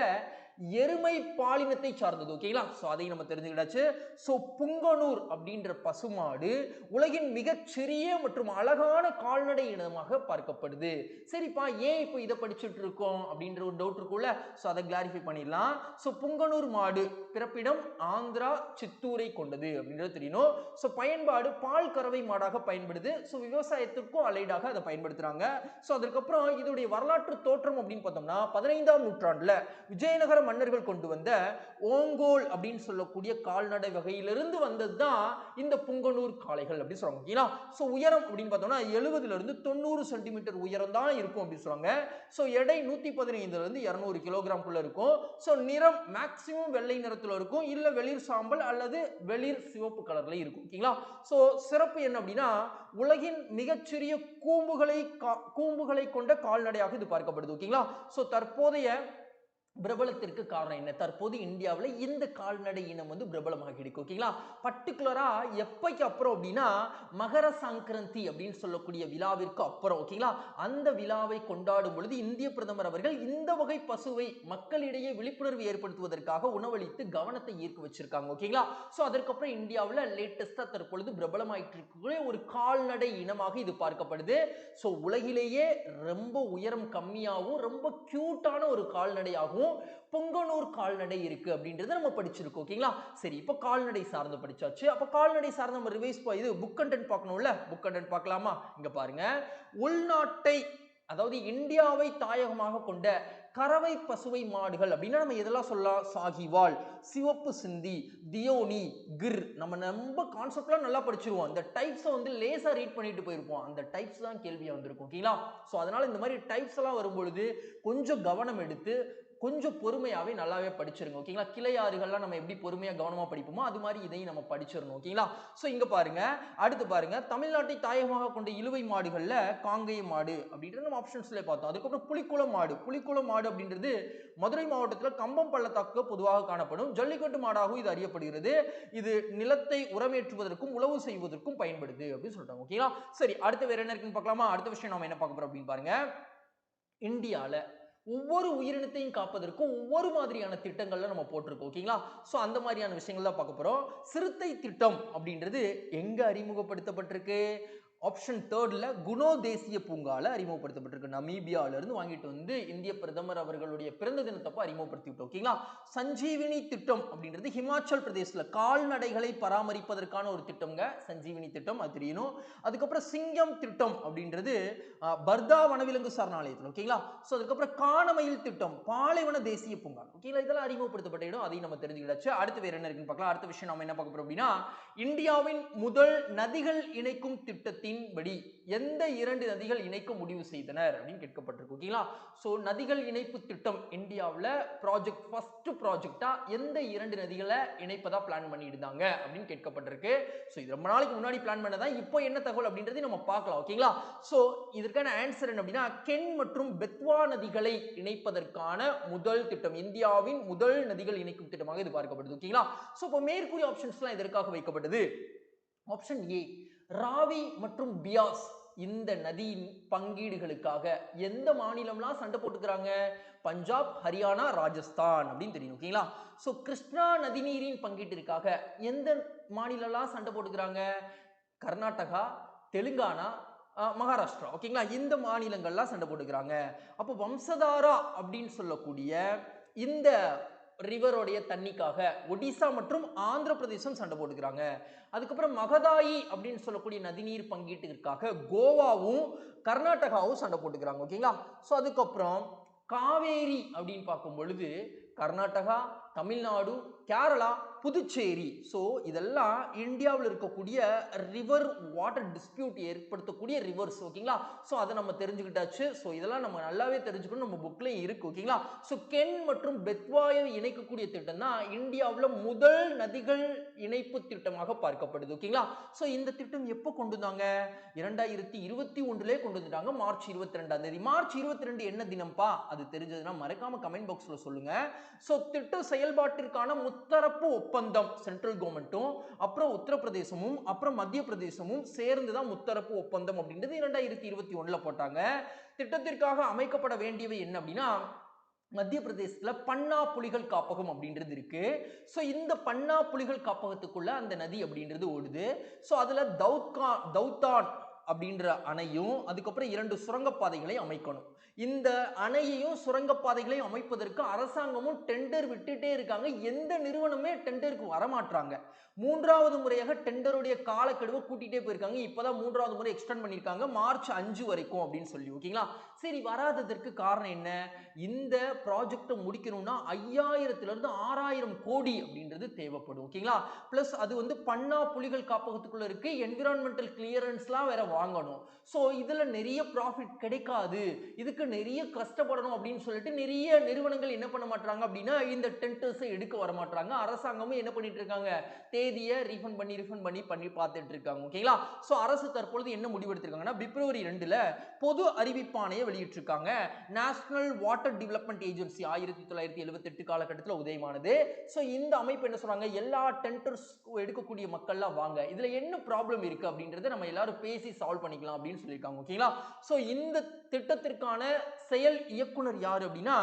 எருமை பாலினத்தை சார்ந்தது. ஓகேங்களா? சோ அதை நம்ம தெரிஞ்சுக்கிட்டாச்சு. சோ புங்கனூர் அப்படின்ற பசுமாடு உலகின் மிகச்சிறிய மற்றும் அழகான கால்நடை இனமாக பார்க்கப்படுது. சரிப்பா, ஏன் இப்போ இதை படிச்சுட்டு இருக்கோம் அப்படின்ற ஒரு டவுட் இருக்கும்ல, சோ அதை கிளாரிஃபை பண்ணிடலாம். சோ புங்கனூர் மாடு பிறப்பிடம் ஆந்திரா சித்தூரை கொண்டது அப்படின்றது தெரியணும். சோ பயன்பாடு பால் கறவை மாடாக பயன்படுது. சோ விவசாயத்திற்கும் அலைடாக அதை பயன்படுத்துறாங்க. சோ அதுக்கப்புறம் இதோடைய வரலாற்று தோற்றம் அப்படின்னு பார்த்தோம்னா 15ஆம் நூற்றாண்டுல விஜயநகர மன்னர்கள் கொண்டு வந்த ஓங்கோல் அப்படின்னு சொல்லக்கூடிய கால்நடை வகையிலிருந்து வந்ததுதான் இந்த புங்கனூர் காளைகள் அப்படின்னு சொல்றாங்க. ஓகேங்களா? சோ உயரம் அப்படின்னு பார்த்தோம்னா 70 இருந்து 90 சென்டிமீட்டர் உயரம் தான் இருக்கும் அப்படின்னு சொல்றாங்க. சோ எடை 115 இருந்து 200 கிலோகிராம் குள்ள இருக்கும். சோ நிறம் மேக்ஸிமம் வெள்ளை நிறத்துல இருக்கும், இல்ல வெளிர் சாம்பல் அல்லது வெளிர் சிவப்பு கலர்ல இருக்கும். ஓகேங்களா? சோ சிறப்பு என்ன அப்படின்னா உலகின் மிகச்சிறிய கூம்புகளை கொண்ட கால்நடையாக இது பார்க்கப்படுது. ஓகேங்களா? சோ தற்போதைய பிரபலத்திற்கு காரணம் என்ன? தற்போது இந்தியாவில் இந்த கால்நடை இனம் வந்து பிரபலமாக இருக்கு. ஓகேங்களா? பர்டிகுலரா எப்பைக்கு அப்புறம் அப்படின்னா மகர சங்கரந்தி அப்படின்னு சொல்லக்கூடிய விழாவிற்கு அப்புறம், ஓகேங்களா, அந்த விழாவை கொண்டாடும் பொழுது இந்திய பிரதமர் அவர்கள் இந்த வகை பசுவை மக்களிடையே விழிப்புணர்வு ஏற்படுத்துவதற்காக உணவளித்து கவனத்தை ஈர்க்க வச்சிருக்காங்க. ஓகேங்களா? சோ அதற்கப்புறம் இந்தியாவில் லேட்டஸ்டா தற்பொழுது பிரபலமாயிட்டு இருக்கக்கூடிய ஒரு கால்நடை இனமாக இது பார்க்கப்படுது. சோ உலகிலேயே ரொம்ப உயரம் கம்மியாகவும் ரொம்ப கியூட்டான ஒரு கால்நடையாகவும் புங்கனூர் கால்நடை இருக்கு அப்படின்றத நம்ம படிச்சிருக்கோம். ஓகேங்களா? சரி, இப்போ கால்நடை சார்ந்து படிச்சாச்சு. அப்ப கால்நடை சார்ந்து நம்ம ரிவைஸ் இது புக் கண்டென்ட் பார்க்கணும்ல, புக் கண்டென்ட் பார்க்கலாமா? இங்க பாருங்க, உள்நாட்டை அதாவது இந்தியாவை தாயகமாக கொண்ட கறவை பசுவை மாடுகள் அப்படின்னா நம்ம எதெல்லாம் சொல்லலாம்? சாகிவால், சிவப்பு சிந்தி, தியோனி, கிர். நம்ம கான்செப்ட்லாம் நல்லா படிச்சிருவோம். அந்த டைப்ஸை வந்து லேசா ரீட் பண்ணிட்டு போயிருப்போம். அந்த டைப்ஸ் தான் கேள்வியா வந்திருக்கும். ஓகேங்களா? ஸோ அதனால இந்த மாதிரி டைப்ஸ் எல்லாம் வரும்பொழுது கொஞ்சம் கவனம் எடுத்து கொஞ்சம் பொறுமையாவே நல்லாவே படிச்சிருங்க. ஓகேங்களா? கிளையாறுகள்லாம் நம்ம எப்படி பொறுமையா கவனமா படிப்போமோ அது மாதிரி இதையும் நம்ம படிச்சிடணும். ஓகேங்களா? சோ இங்க பாருங்க, அடுத்து பாருங்க, தமிழ்நாட்டை தாயகமாக கொண்ட இழுவை மாடுகள்ல காங்கேய மாடு அப்படின்றது நம்ம ஆப்ஷன்ஸ்ல பார்த்தோம். அதுக்கப்புறம் புலிக்குளம் மாடு. புலிக்குளம் மாடு அப்படின்றது மதுரை மாவட்டத்தில் கம்பம் பள்ளத்தாக்கு பொதுவாக காணப்படும் ஜல்லிக்கட்டு மாடாகவும் இது அறியப்படுகிறது. இது நிலத்தை உரமேற்றுவதற்கும் உழவு செய்வதற்கும் பயன்படுது அப்படின்னு சொல்றாங்க. ஓகேங்களா? சரி, அடுத்து வேற என்ன இருக்குன்னு பார்க்கலாமா? அடுத்த விஷயம் நம்ம என்ன பார்க்க போறோம் அப்படின்னு பாருங்க, இந்தியால ஒவ்வொரு உயிரினத்தையும் காப்பதற்கும் ஒவ்வொரு மாதிரியான திட்டங்கள்ல நம்ம போட்டிருக்கோம். ஓகேங்களா? சோ அந்த மாதிரியான விஷயங்கள் தான் பார்க்க போறோம். சிறுத்தை திட்டம் அப்படின்றது எங்க அறிமுகப்படுத்தப்பட்டிருக்கு? ஆப்ஷன் 3ல குணோ தேசிய பூங்கால அறிமுகப்படுத்தப்பட்டிருக்கு. நமீபியால இருந்து வாங்கிட்டு வந்து இந்திய பிரதமர் அவர்களுடைய பிறந்த தினத்தப்ப அறிமுகப்படுத்தி விட்டோம். ஓகேங்களா? சஞ்சீவினி திட்டம் அப்படின்றது ஹிமாச்சல் பிரதேசல கால்நடைகளை பராமரிப்பதற்கான ஒரு திட்டம்ங்க, சஞ்சீவினி திட்டம், அது தெரியணும். அதுக்கப்புறம் சிங்கம் திட்டம் அப்படின்றது பர்தா வனவிலங்கு சரணாலயத்தில். ஓகேங்களா? சோ அதுக்கப்புறம் காணமயில் திட்டம் பாலைவன தேசிய பூங்கா. ஓகேங்களா? இதெல்லாம் அறிமுகப்படுத்தப்பட்ட இடம், அதையும் நம்ம தெரிஞ்சுக்கிட்டாச்சு. அடுத்து வேற என்ன இருக்குன்னு பார்க்கலாம். அடுத்த விஷயம் நம்ம என்ன பார்க்க போறோம் அப்படின்னா இந்தியாவின் முதல் நதிகள் இணைக்கும் திட்டத்தின் படி எந்த 2 நதிகள் இணைக்க முடிவு செய்தனர் அப்படின்னு கேட்கப்பட்டிருக்கு. ஓகேங்களா? சோ நதிகள் இணைப்பு திட்டம் இந்தியாவில் ப்ராஜெக்ட் ஃபர்ஸ்ட் ப்ராஜெக்டா எந்த 2 நதிகளை இணைப்பதா பிளான் பண்ணியிருந்தாங்க அப்படின்னு கேட்கப்பட்டிருக்கு. சோ இது ரொம்ப நாளைக்கு முன்னாடி பிளான் பண்ணதா, இப்போ என்ன தகவல் அப்படின்றது நம்ம பார்க்கலாம். ஓகேங்களா? சோ இதற்கான ஆன்சர் என்ன அப்படின்னா கென் மற்றும் பெத்வா நதிகளை இணைப்பதற்கான முதல் திட்டம், இந்தியாவின் முதல் நதிகள் இணைக்கும் திட்டமாக இது பார்க்கப்படுது. ஓகேங்களா? சோ இப்போ மேற்கூறிய ஆப்ஷன்ஸ்லாம் இதற்காக வைக்கப்பட்டது. ஆப்ஷன் ஏ, ராவி மற்றும் பியாஸ் இந்த நதியின் பங்கீடுகளுக்காக எந்த மாநிலம்லாம் சண்டை போட்டுக்கிறாங்க? பஞ்சாப், ஹரியானா, ராஜஸ்தான் அப்படின்னு தெரியும். ஓகேங்களா? சோ கிருஷ்ணா நதிநீரின் பங்கீட்டிற்காக எந்த மாநிலம்லாம் சண்டை போட்டுக்கிறாங்க? கர்நாடகா, தெலுங்கானா, மகாராஷ்டிரா. ஓகேங்களா? இந்த மாநிலங்கள்லாம் சண்டை போட்டுக்கிறாங்க. அப்போ வம்சதாரா அப்படின்னு சொல்லக்கூடிய இந்த ரிவரோடைய தண்ணிக்காக ஒடிசா மற்றும் ஆந்திர பிரதேசம் சண்டை போட்டுக்கிறாங்க. அதுக்கப்புறம் மகதாயி அப்படின்னு சொல்லக்கூடிய நதிநீர் பங்கீட்டிற்காக கோவாவும் கர்நாடகாவும் சண்டை போட்டுக்கிறாங்க. ஓகேங்களா? சோ அதுக்கப்புறம் காவேரி அப்படின்னு பார்க்கும் பொழுது கர்நாடகா, தமிழ்நாடு, கேரளா, புதுச்சேரி. சோ இதெல்லாம் இந்தியாவில் இருக்கக்கூடிய ரிவர் வாட்டர் டிஸ்பியூட் ஏற்படுத்தக்கூடிய ரிவர்ஸ். ஓகேங்களா? சோ அதை நம்ம தெரிஞ்சுக்கிட்டாச்சு. சோ இதெல்லாம் நம்ம நல்லாவே தெரிஞ்சுக்கணும், நம்ம புக்லயும் இருக்கு. ஓகேங்களா? சோ கென் மற்றும் பெத்வாயை இணைக்கக்கூடிய திட்டம் தான் இந்தியாவில் முதல் நதிகள் இணைப்பு திட்டமாக பார்க்கப்படுது. ஓகேங்களா? சோ இந்த திட்டம் எப்போ கொண்டு வந்தாங்க? 2021 கொண்டு வந்துட்டாங்க, மார்ச் 22ஆம் தேதி. மார்ச் 22 என்ன தினம்பா? அது தெரிஞ்சதுன்னா மறக்காம கமெண்ட் பாக்ஸ்ல சொல்லுங்க. சோ திட்ட செயல்பாட்டிற்கான முத்தரப்பு ஒப்பந்தம் சென்ட்ரல் கவர்மெண்ட்டும் அப்புறம் உத்தரப்பிரதேசமும் அப்புறம் மத்திய பிரதேசமும் சேர்ந்துதான் முத்தரப்பு ஒப்பந்தம் அப்படின்றது 2021 போட்டாங்க. திட்டத்திற்காக அமைக்கப்பட வேண்டியவை என்ன அப்படின்னா மத்திய பிரதேசத்துல பன்னா புலிகள் காப்பகம் அப்படின்றது இருக்கு. ஸோ இந்த பன்னா புலிகள் காப்பகத்துக்குள்ள அந்த நதி அப்படின்றது ஓடுது. ஸோ அதுல தௌத்தான் அப்படின்ற அணையும் அதுக்கப்புறம் 2 சுரங்கப்பாதைகளை அமைக்கணும். இந்த அணையையும் சுரங்கப்பாதைகளையும் அமைப்பதற்கு அரசாங்கமும் டெண்டர் விட்டுட்டே இருக்காங்க. எந்த நிறுவனமே டெண்டருக்கு வரமாட்டாங்க. 3வது முறையாக டெண்டருடைய காலக்கெடுவை கூட்டிட்டே போயிருக்காங்க. இப்பதான் 3வது முறை எக்ஸ்டெண்ட் பண்ணிருக்காங்க மார்ச் 5 வரைக்கும் அப்படின்னு சொல்லி. ஓகேங்களா? சரி, வராததற்கு காரணம் என்ன? இந்த ப்ராஜெக்டை முடிக்கணும்னா 5000 இருந்து 6000 கோடி அப்படின்றது தேவைப்படும். ஓகேங்களா? பிளஸ் அது வந்து பன்னா புலிகள் காப்பகத்துக்குள்ள இருக்கு. என்விரான்மெண்டல் கிளியரன்ஸ்லாம் வேற வாங்கணும். சோ இதுல நிறைய ப்ராஃபிட் கிடைக்காது, இதுக்கு நிறைய கஷ்டப்படணும் அப்படின்னு சொல்லிட்டு நிறைய நிறுவனங்கள் என்ன பண்ண மாட்டாங்க அப்படின்னா இந்த டெண்டர்ஸை எடுக்க வர மாட்டாங்க. அரசாங்கமும் என்ன பண்ணிட்டு இருக்காங்க, தேதியை ரீஃபண்ட் பண்ணி பார்த்துட்டு இருக்காங்க. ஓகேங்களா? சோ அரசு தற்பொழுது என்ன முடிவெடுத்திருக்காங்கன்னா பிப்ரவரி 2ல பொது அறிவிப்பாணையை வெளியிட்டிருக்காங்க. நேஷனல் வாட்டர் டெவலப்மெண்ட் ஏஜென்சி 1978 காலகட்டத்தில் உதயமானது. சோ இந்த அமைப்பு என்ன சொல்றாங்க, எல்லா டெண்டர்ஸ் எடுக்கக்கூடிய மக்கள்லாம் வாங்க, இதுல என்ன ப்ராப்ளம் இருக்கு அப்படின்றத நம்ம எல்லாரும் பேசி சால்வ் பண்ணிக்கலாம் அப்படின்னு சொல்லியிருக்காங்க. ஓகேங்களா? சோ இந்த திட்டத்திற்கான செயல் இயக்குனர் யாரு அப்படின்னா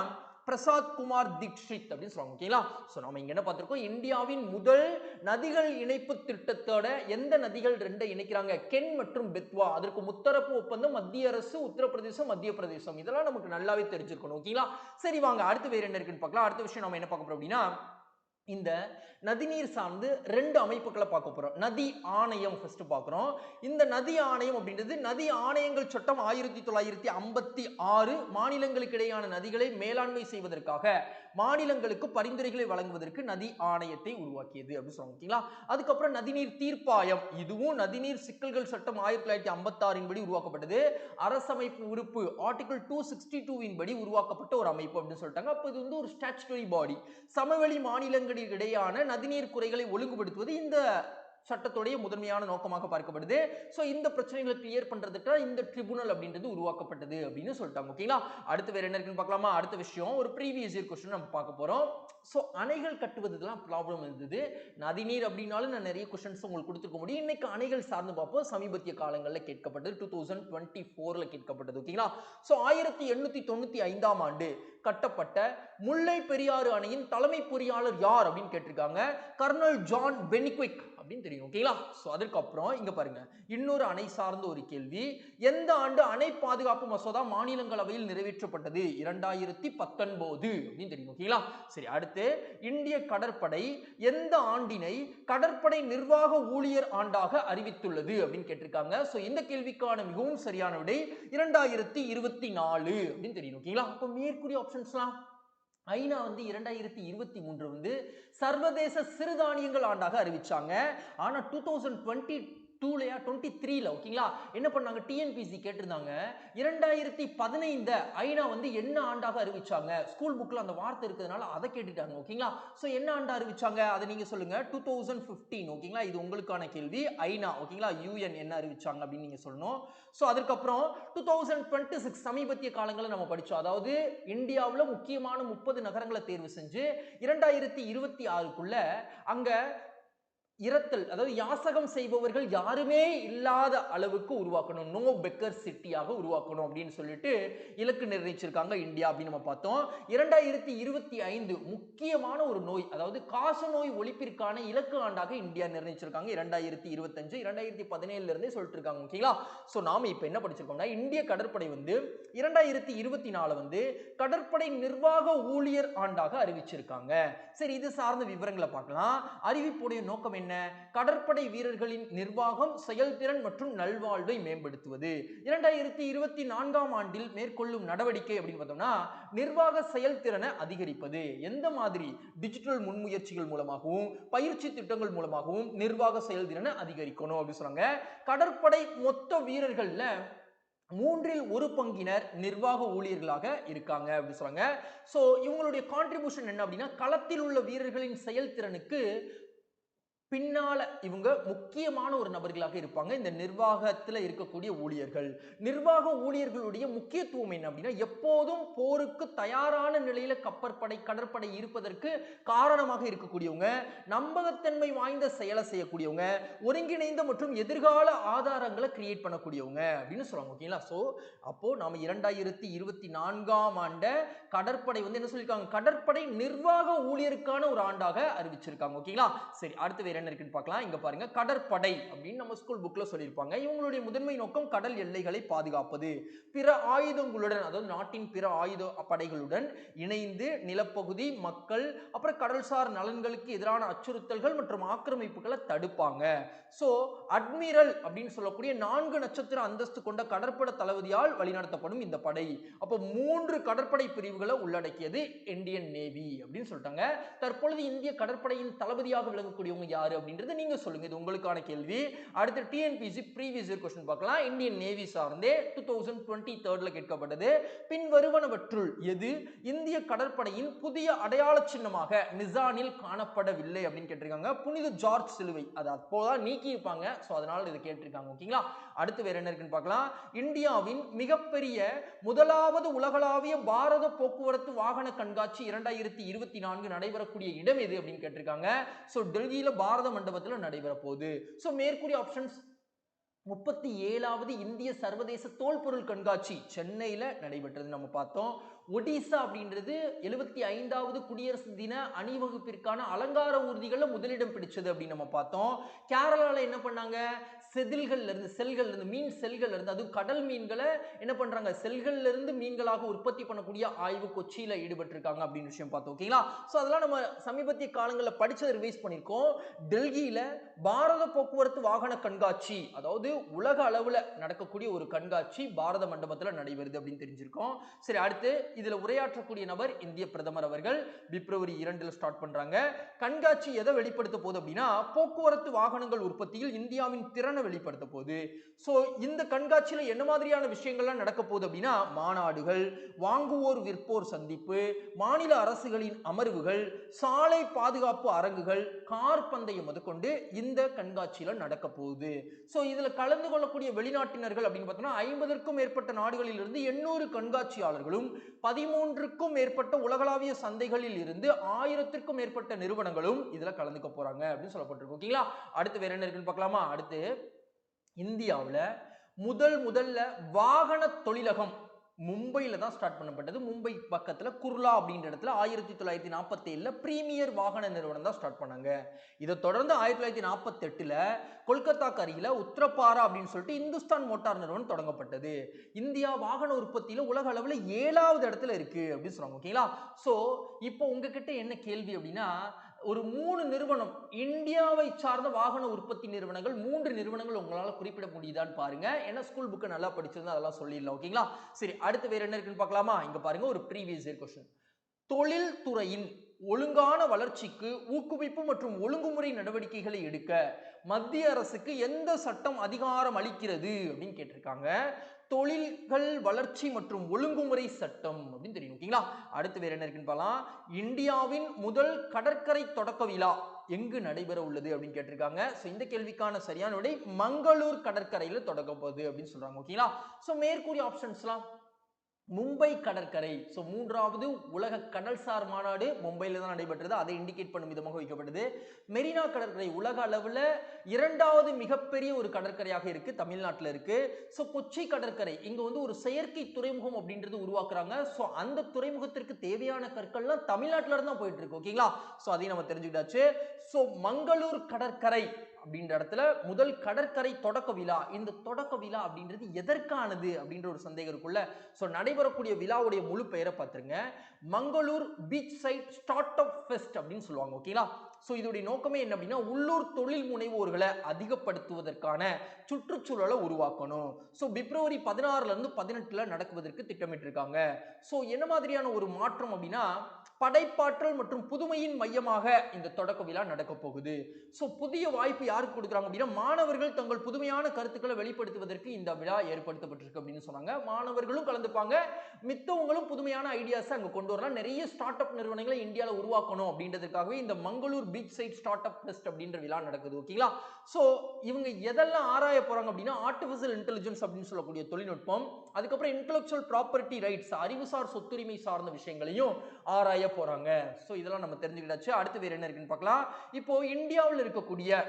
பிரசாத் குமார் தீக்ஷித் அப்படின்னு சொல்லுவாங்க. ஓகேங்களா? சோ நாம இங்க என்ன பார்த்திருக்கோம், இந்தியாவின் முதல் நதிகள் இணைப்பு திட்டத்தோட எந்த நதிகள் ரெண்டை இணைக்கிறாங்க, கென் மற்றும் பெத்வா. அதற்கு முத்தரப்பு ஒப்பந்தம் மத்திய அரசு, உத்தரப்பிரதேசம், மத்திய பிரதேசம். இதெல்லாம் நமக்கு நல்லாவே தெரிஞ்சிருக்கணும். ஓகேங்களா? சரி, வாங்க அடுத்து வேற என்ன இருக்குன்னு பார்க்கலாம். அடுத்த விஷயம் நம்ம என்ன பார்க்க போறோம் அப்படின்னா இந்த நதிநீர் சார்ந்து 2 அமைப்புகளை பார்க்க போறோம். நதி ஆணையம் ஃபர்ஸ்ட் பார்க்கிறோம். இந்த நதி ஆணையம் அப்படின்றது நதி ஆணையங்கள் சட்டம் 1956 மாநிலங்களுக்கு இடையான நதிகளை மேலாண்மை செய்வதற்காக மாநிலங்களுக்கு பரிந்துரைகளை வழங்குவதற்கு நதி ஆணையத்தை உருவாக்கியது அப்படின்னு சொல்லுவாங்க. ஓகேங்களா? அதுக்கப்புறம் நதிநீர் தீர்ப்பாயம், இதுவும் நதிநீர் சிக்கல்கள் சட்டம் 1956 படி உருவாக்கப்பட்டது. அரசமைப்பு உறுப்பு ஆர்டிகல் 262 படி உருவாக்கப்பட்ட ஒரு அமைப்பு அப்படின்னு சொல்லிட்டாங்க. அப்போ இது வந்து ஒரு ஸ்டாச்சுட்டரி பாடி. சமவெளி மாநிலங்கள் இடையான நதிநீர் குறைகளை ஒழுங்குபடுத்துவது இந்த சட்டத்துடைய முதன்மையான நோக்கமாக பார்க்கப்படுது. சோ இந்த பிரச்சனைகளை கிளியர் பண்றதுக்கு இந்த ட்ரிபியூனல் அப்படின்றது உருவாக்கப்பட்டது அப்படின்னு சொல்லிட்டாங்க. ஓகேங்களா? அடுத்து வேற என்ன இருக்குன்னு பார்க்கலாமா? அடுத்த விஷயம் ஒரு ப்ரீவியஸ் இயர் क्वेश्चन நம்ம பார்க்க போறோம். சோ அணைகள் கட்டுவதுலாம் ப்ராப்ளம் இருந்தது. நதிநீர் அப்படினாலும் நான் நிறைய क्वेश्चंस உங்களுக்கு கொடுத்துக்க முடியும். இன்னைக்கு அணைகள் சார்ந்து பார்ப்போம். சமீபத்திய காலங்களில் கேட்கப்பட்டது 2024ல கேட்கப்பட்டது. ஓகேங்களா? சோ 1895ஆம் ஆண்டு கட்டப்பட்ட முல்லை பெரியாறு அணையின் தலைமை பொறியாளர் யார் அப்படின்னு கேட்டிருக்காங்க. கர்னல் ஜான் பெனிக்விக் அப்படின்னு தெரியும். ஓகேங்களா? சோ அதுக்கப்புறம் இங்க பாருங்க, இன்னொரு அணை சார்ந்த ஒரு கேள்வி. எந்த ஆண்டு அணை பாதுகாப்பு மசோதா மாநிலங்களவையில் நிறைவேற்றப்பட்டது? 2019 அப்படின்னு தெரியும். ஓகேங்களா? சரி, அடுத்து இந்திய கடற்படை எந்த ஆண்டினை கடற்படை நிர்வாக ஊழியர் ஆண்டாக அறிவித்துள்ளது அப்படின்னு கேட்டிருக்காங்க. சோ இந்த கேள்விக்கான மிகவும் சரியான விடை 2024 அப்படின்னு தெரியும். ஓகேங்களா? அப்ப மேற்கூறிய ஆப்ஷன்ஸ்லாம் ஐநா வந்து 2023 வந்து சர்வதேச சிறுதானியங்கள் ஆண்டாக அறிவிச்சாங்க. ஆனா 2023ல ஓகேங்களா என்ன பண்ணாங்க, டிஎன்பிசி கேட்டிருந்தாங்க 2015 ஐநா வந்து என்ன ஆண்டாக அறிவிச்சாங்க. ஸ்கூல் புக்ல அந்த வார்த்தை இருக்கிறதுனால அதை கேட்டுட்டாங்க. ஓகேங்களா? சோ என்ன ஆண்டா அறிவிச்சாங்க அதை நீங்க சொல்லுங்க. 2015. ஓகேங்களா? இது உங்களுக்கான கேள்வி. ஐநா ஓகேங்களா யூஎன் என்ன அறிவிச்சாங்க அப்படின்னு நீங்க சொல்லணும். சோ அதுக்கப்புறம் 2026 சமீபத்திய காலங்களில் நம்ம படிச்சோம். அதாவது இந்தியாவுல முக்கியமான 30 நகரங்களை தேர்வு செஞ்சு 2026க்குள்ள அங்க இரத்தல், அதாவது யாசகம் செய்பவர்கள் யாருமே இல்லாத அளவுக்கு உருவாக்கணும், நோ பெக்கர் சிட்டியாக உருவாக்கணும் அப்படின்னு சொல்லிட்டு இலக்கு நிர்ணயிச்சிருக்காங்க இந்தியா அப்படின்னு நம்ம பார்த்தோம். 2025 முக்கியமான ஒரு நோய், அதாவது காச நோய் ஒழிப்பிற்கான இலக்கு ஆண்டாக இந்தியா நிர்ணயிச்சிருக்காங்க. 2025 2017 இருந்தே சொல்லிட்டு இருக்காங்க. ஓகேங்களா? சோ நாம இப்ப என்ன படிச்சிருக்கோம்னா இந்திய கடற்படை வந்து 2024 வந்து கடற்படை நிர்வாக ஊழியர் ஆண்டாக அறிவிச்சிருக்காங்க. சரி, இது சார்ந்த விவரங்களை பார்க்கலாம். அறிவிப்புடைய நோக்கம் என்ன? கடற்படை வீரர்களின் நிர்வாகம், செயல்திறன் மற்றும் நல்வாழ்வை மேம்படுத்துவது. 2024ஆம் ஆண்டில் மேற்கொள்ளும் நடவடிக்கை அப்படின்னு பார்த்தோம்னா நிர்வாக செயல்திறனை அதிகரிப்பது. எந்த மாதிரி? டிஜிட்டல் முன்முயற்சிகள் மூலமாகவும் பயிற்சி திட்டங்கள் மூலமாகவும் நிர்வாக செயல்திறனை அதிகரிக்கணும் அப்படின்னு சொல்றாங்க. கடற்படை மொத்த வீரர்கள்ல 1/3 நிர்வாக ஊழியர்களாக இருக்காங்க அப்படின்னு சொல்றாங்க. சோ இவங்களுடைய கான்ட்ரிபியூஷன் என்ன அப்படின்னா களத்தில் உள்ள வீரர்களின் செயல்திறனுக்கு பின்னால இவங்க முக்கியமான ஒரு நபர்களாக இருப்பாங்க இந்த நிர்வாகத்துல இருக்கக்கூடிய ஊழியர்கள். நிர்வாக ஊழியர்களுடைய முக்கியத்துவம் என்ன அப்படின்னா, எப்போதும் போருக்கு தயாரான நிலையில கப்பற்படை கடற்படை இருப்பதற்கு காரணமாக இருக்கக்கூடியவங்க, நம்பகத்தன்மை வாய்ந்த செயலை செய்யக்கூடியவங்க, ஒருங்கிணைந்த மற்றும் எதிர்கால ஆதாரங்களை கிரியேட் பண்ணக்கூடியவங்க அப்படின்னு சொல்லுவாங்க. ஓகேங்களா? சோ அப்போ நாம 2024ஆம் ஆண்ட கடற்படை வந்து என்ன சொல்லிருக்காங்க, கடற்படை நிர்வாக ஊழியருக்கான ஒரு ஆண்டாக அறிவிச்சிருக்காங்க. ஓகேங்களா? சரி, அடுத்து என்ன இருக்குன்னு பார்க்கலாம். இங்க பாருங்க, கடற்படை அப்படின்னு நம்ம ஸ்கூல் புக்ல சொல்லியிருப்பாங்க. இவங்களுடைய முதன்மை நோக்கம் கடல் எல்லைகளை பாதுகாப்பது, பிற ஆயுதங்களுடன், அதாவது நாட்டின் பிற ஆயுத படைகளுடன் இணைந்து நிலப்பகுதி மக்கள் அப்புறம் கடல்சார் நலன்களுக்கு எதிரான அச்சுறுத்தல்கள் மற்றும் ஆக்கிரமிப்புகளை தடுப்பாங்க. சோ அட்மிரல் அப்படின்னு சொல்லக்கூடிய 4 நட்சத்திர அந்தஸ்து கொண்ட கடற்படை தளபதியால் வழிநடத்தப்படும் இந்த படை அப்போ 3 கடற்படை பிரிவுகளை உள்ளடக்கியது இந்தியன் நேவி அப்படின்னு சொல்லிட்டாங்க. தற்பொழுது இந்திய கடற்படையின் தளபதியாக விளங்கக்கூடியவங்க யாரு அப்படின்றது நீங்க சொல்லுங்க. இது உங்களுக்கான கேள்வி. அடுத்து டிஎன்பிஎஸ்சி ப்ரீவியஸ் இயர் क्वेश्चन பார்க்கலாம். இந்தியன் நேவி சார்ந்தே 2023ல கேட்கப்பட்டது. பின் வருவனவற்றுள் எது இந்திய கடற்படையின் புதிய அடையாள சின்னமாக நிசானில் காணப்படவில்லை அப்படின்னு கேட்டிருக்காங்க. புனித ஜார்ஜ் சிலுவை அது அப்போதான் நீக்கி இருப்பாங்க. சோ அதனால இதை கேட்டிருக்காங்க. ஓகேங்களா? அடுத்து வேற என்ன இருக்குன்னு பார்க்கலாம். இந்தியாவின் மிகப்பெரிய முதலாவது உலகளாவிய பாரத போக்குவரத்து வாகன கண்காட்சி 2024 நடைபெறக்கூடிய இடம் எது அப்படின்னு கேட்டிருக்காங்க. சோ டெல்லியில பாரத மண்டபத்தில் நடைபெற போகுது. சோ மேற்கூறிய ஆப்ஷன்ஸ் 37வது இந்திய சர்வதேச தோல்பொருள் கண்காட்சி சென்னையில நடைபெற்றது நம்ம பார்த்தோம். ஒடிசா அப்படின்றது 75வது குடியரசு தின அணிவகுப்பிற்கான அலங்கார ஊர்திகள்ல முதலிடம் பிடிச்சது அப்படின்னு நம்ம பார்த்தோம். கேரளால என்ன பண்ணாங்க, செதில்கள்ல இருந்து மீன் செல்கள்ல இருந்து, அது கடல் மீன்களை என்ன பண்றாங்க, செல்கள்ல இருந்து மீன்களாக உற்பத்தி பண்ணக்கூடிய ஆய்வு கொச்சியில ஈடுபட்டிருக்காங்க அப்படின்னு விஷயம் பார்த்தோம். ஓகேங்களா? சோ அதெல்லாம் நம்ம சமீபத்திய காலங்களில் படிச்சதை ரிவைஸ் பண்ணிருக்கோம். டெல்லியில பாரத போக்குவரத்து வாகன கண்காட்சி, அதாவது உலக அளவுல நடக்கக்கூடிய ஒரு கண்காட்சி பாரத மண்டபத்தில் நடைபெறுது அப்படின்னு தெரிஞ்சிருக்கோம். சரி, அடுத்து இதுல உரையாற்றக்கூடிய நபர் இந்திய பிரதமர் அவர்கள். பிப்ரவரி 2 ஸ்டார்ட் பண்றாங்க. கண்காட்சி எதை வெளிப்படுத்த போகுது அப்படின்னா, போக்குவரத்து வாகனங்கள் உற்பத்தியில் இந்தியாவின் திறனை வெளிப்படுத்த போகுது. சோ இந்த கண்காட்சியில என்ன மாதிரியான விஷயங்கள்லாம் நடக்க போகுது அப்படின்னா, மாநாடுகள், வாங்குவோர் விற்போர் சந்திப்பு, மாநில அரசுகளின் அமர்வுகள், சாலை பாதுகாப்பு அரங்குகள், கார் பந்தயம் முதற்கொண்டு இந்த கண்காட்சியில நடக்க போகுது. சோ இதுல கலந்து கொள்ளக்கூடிய வெளிநாட்டினர்கள் அப்படின்னு பார்த்தோம்னா 50க்கும் மேற்பட்ட நாடுகளில் இருந்து 800 கண்காட்சியாளர்களும் 13க்கும் மேற்பட்ட உலகளாவிய சந்தைகளில் இருந்து 1000க்கும் மேற்பட்ட நிறுவனங்களும் இதுல கலந்துக்க போறாங்க அப்படின்னு சொல்லப்பட்டிருக்கு. ஓகேங்களா? அடுத்து வேற என்ன இருக்குன்னு பார்க்கலாமா? அடுத்து இந்தியாவுல முதல்ல வாகன தொழிலகம் மும்பையில தான் ஸ்டார்ட் பண்ணப்பட்டது. மும்பை பக்கத்துல குர்லா அப்படின்ற இடத்துல 1947ல பிரீமியர் வாகன நிறுவனம் தான் ஸ்டார்ட் பண்ணாங்க. இதை தொடர்ந்து 1948ல கொல்கத்தாக்கு அருகில உத்தரபாரா அப்படின்னு சொல்லிட்டு இந்துஸ்தான் மோட்டார் நிறுவனம் தொடங்கப்பட்டது. இந்தியா வாகன உற்பத்தியில உலக அளவுல 7வது இடத்துல இருக்கு அப்படின்னு சொல்றாங்க. ஓகேங்களா? சோ இப்போ உங்ககிட்ட என்ன கேள்வி அப்படின்னா, ஒரு 3 நிறுவனம் இந்தியாவை சார்ந்த வாகன உற்பத்தி நிறுவனங்கள் 3 நிறுவனங்கள் உங்களால குறிப்பிட முடியுதான்னு பாருங்க. ஏன்னா ஸ்கூல் புக்கு நல்லா படிச்சிருந்தா அதெல்லாம் சொல்லிடலாம். ஓகேங்களா? சரி, அடுத்து வேற என்ன இருக்குன்னு பார்க்கலாமா? இங்க பாருங்க, ஒரு ப்ரீவியஸ் இயர் क्वेश्चन. தொழில் துறையின் ஒழுங்கான வளர்ச்சிக்கு ஊக்குவிப்பு மற்றும் ஒழுங்குமுறை நடவடிக்கைகளை எடுக்க மத்திய அரசுக்கு எந்த சட்டம் அதிகாரம் அளிக்கிறது அப்படின்னு கேட்டிருக்காங்க. தொழில்கள் வளர்ச்சி மற்றும் ஒழுங்குமுறை சட்டம் அப்படின்னு தெரியும். ஓகேங்களா? அடுத்து வேற என்ன இருக்குன்னு பார்க்கலாம். இந்தியாவின் முதல் கடற்கரை தொடக்க விழா எங்கு நடைபெற உள்ளது அப்படின்னு கேட்டிருக்காங்க. சோ இந்த கேள்விக்கான சரியான விடை மங்களூர் கடற்கரையில தொடங்க போகுது அப்படின்னு சொல்றாங்க. ஓகேங்களா? சோ மேற்கூறிய ஆப்ஷன்ஸ்லாம் மும்பை கடற்கரை. சோ 3வது உலக கடல்சார் மாநாடு மும்பையில தான் நடைபெற்றது. அதை இண்டிகேட் பண்ணும் விதமாக வைக்கப்பட்டது. மெரினா கடற்கரை உலக அளவுல 2வது மிகப்பெரிய ஒரு கடற்கரையாக இருக்கு, தமிழ்நாட்டில் இருக்கு. சோ கொச்சி கடற்கரை இங்க வந்து ஒரு செயற்கை துறைமுகம் அப்படின்றது உருவாக்குறாங்க. சோ அந்த துறைமுகத்திற்கு தேவையான கற்கள்லாம் தமிழ்நாட்டில இருந்து தான் போயிட்டு இருக்கு. ஓகேங்களா? சோ அதையும் நம்ம தெரிஞ்சுக்கிட்டாச்சு. சோ மங்களூர் கடற்கரை அப்படின்ற இடத்துல முதல் கடற்கரை தொடக்க விழா. இந்த தொடக்க விழா அப்படின்றது எதற்கானது அப்படின்ற ஒரு சந்தேகம் இருக்குல்ல. சோ நடைபெறக்கூடிய விழாவுடைய முழு பெயரை பார்த்துருங்க. Mangalore beach side start up fest அப்படின்னு சொல்லுவாங்க. ஓகேங்களா? சோ இதோடைய நோக்கமே என்ன அப்படின்னா, உள்ளூர் தொழில் முனைவோர்களை அதிகப்படுத்துவதற்கான சுற்றுச்சூழலை உருவாக்கணும். சோ பிப்ரவரி 16ல இருந்து 18ல நடக்குவதற்கு திட்டமிட்டிருக்காங்க. சோ என்ன மாதிரியான ஒரு மாற்றம் அப்படின்னா, படைப்பாற்றல் மற்றும் புதுமையின் மையமாக இந்த தொடக்க விழா நடக்க போகுது. சோ புதிய வாய்ப்பு யாருக்கு கொடுக்குறாங்க அப்படின்னா, மாணவர்கள் தங்கள் புதுமையான கருத்துக்களை வெளிப்படுத்துவதற்கு இந்த விழா ஏற்படுத்தப்பட்டிருக்கு அப்படின்னு சொன்னாங்க. மாணவர்களும் கலந்துப்பாங்க, மித்தவங்களும் புதுமையான ஐடியாஸ் அங்க கொண்டு வரலாம். நிறைய ஸ்டார்ட் அப் நிறுவனங்களை இந்தியாவில் உருவாக்கணும் அப்படின்றதுக்காகவே இந்த Mangalore beach side start up fest அப்படின்ற விழா நடக்குது. ஓகேங்களா? சோ இவங்க எதெல்லாம் ஆராய போறாங்க அப்படின்னா ஆர்டிஃபிஷியல் இன்டெலிஜென்ஸ் அப்படின்னு சொல்லக்கூடிய தொழில்நுட்பம், அதுக்கப்புறம் இன்டெலெக்சுவல் ப்ராப்பர்ட்டி ரைட்ஸ் அறிவுசார் சொத்துரிமை சார்ந்த விஷயங்களையும் ஆராய போறாங்க. சோ இதெல்லாம் நம்ம தெரிஞ்சுக்கிட்டாச்சு. அடுத்து வேற என்ன இருக்குன்னு பார்க்கலாம். இப்போ இந்தியாவில் இருக்கக்கூடிய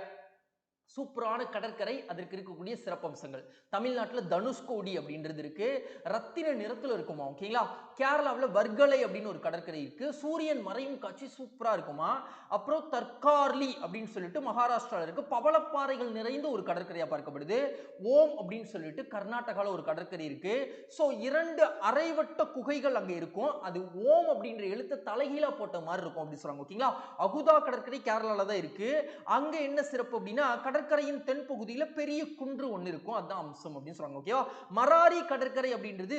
சூப்பரான கடற்கரை, அதற்கு இருக்கக்கூடிய சிறப்பம்சங்கள். தமிழ்நாட்டுல தனுஷ்கோடி அப்படின்றது இருக்கு, ரத்தின நிறத்துல இருக்குமா. ஓகேங்களா? கேரளாவில் வர்கலை அப்படின்னு ஒரு கடற்கரை இருக்கு, சூரியன் மறையும் காட்சி சூப்பரா இருக்குமா. அப்புறம் தர்கார்லி அப்படின்னு சொல்லிட்டு மகாராஷ்டிரால இருக்கு, பவளப்பாறைகள் நிறைந்த ஒரு கடற்கரையா பார்க்கப்படுது. ஓம் அப்படின்னு சொல்லிட்டு கர்நாடகால ஒரு கடற்கரை இருக்கு. சோ 2 அரைவட்ட குகைகள் அங்க இருக்கும், அது ஓம் அப்படின்ற எழுத்து தலைகீழா போட்ட மாதிரி இருக்கும் அப்படின்னு சொல்றாங்க. ஓகேங்களா? அகுதா கடற்கரை கேரளால தான் இருக்கு. அங்க என்ன சிறப்பு அப்படின்னா கடற்கரையின் தென் பகுதியில பெரிய குன்று ஒன்று இருக்கும், அதுதான் அம்சம் அப்படின்னு சொல்றாங்க. ஓகேவா? மராரி கடற்கரை அப்படின்றது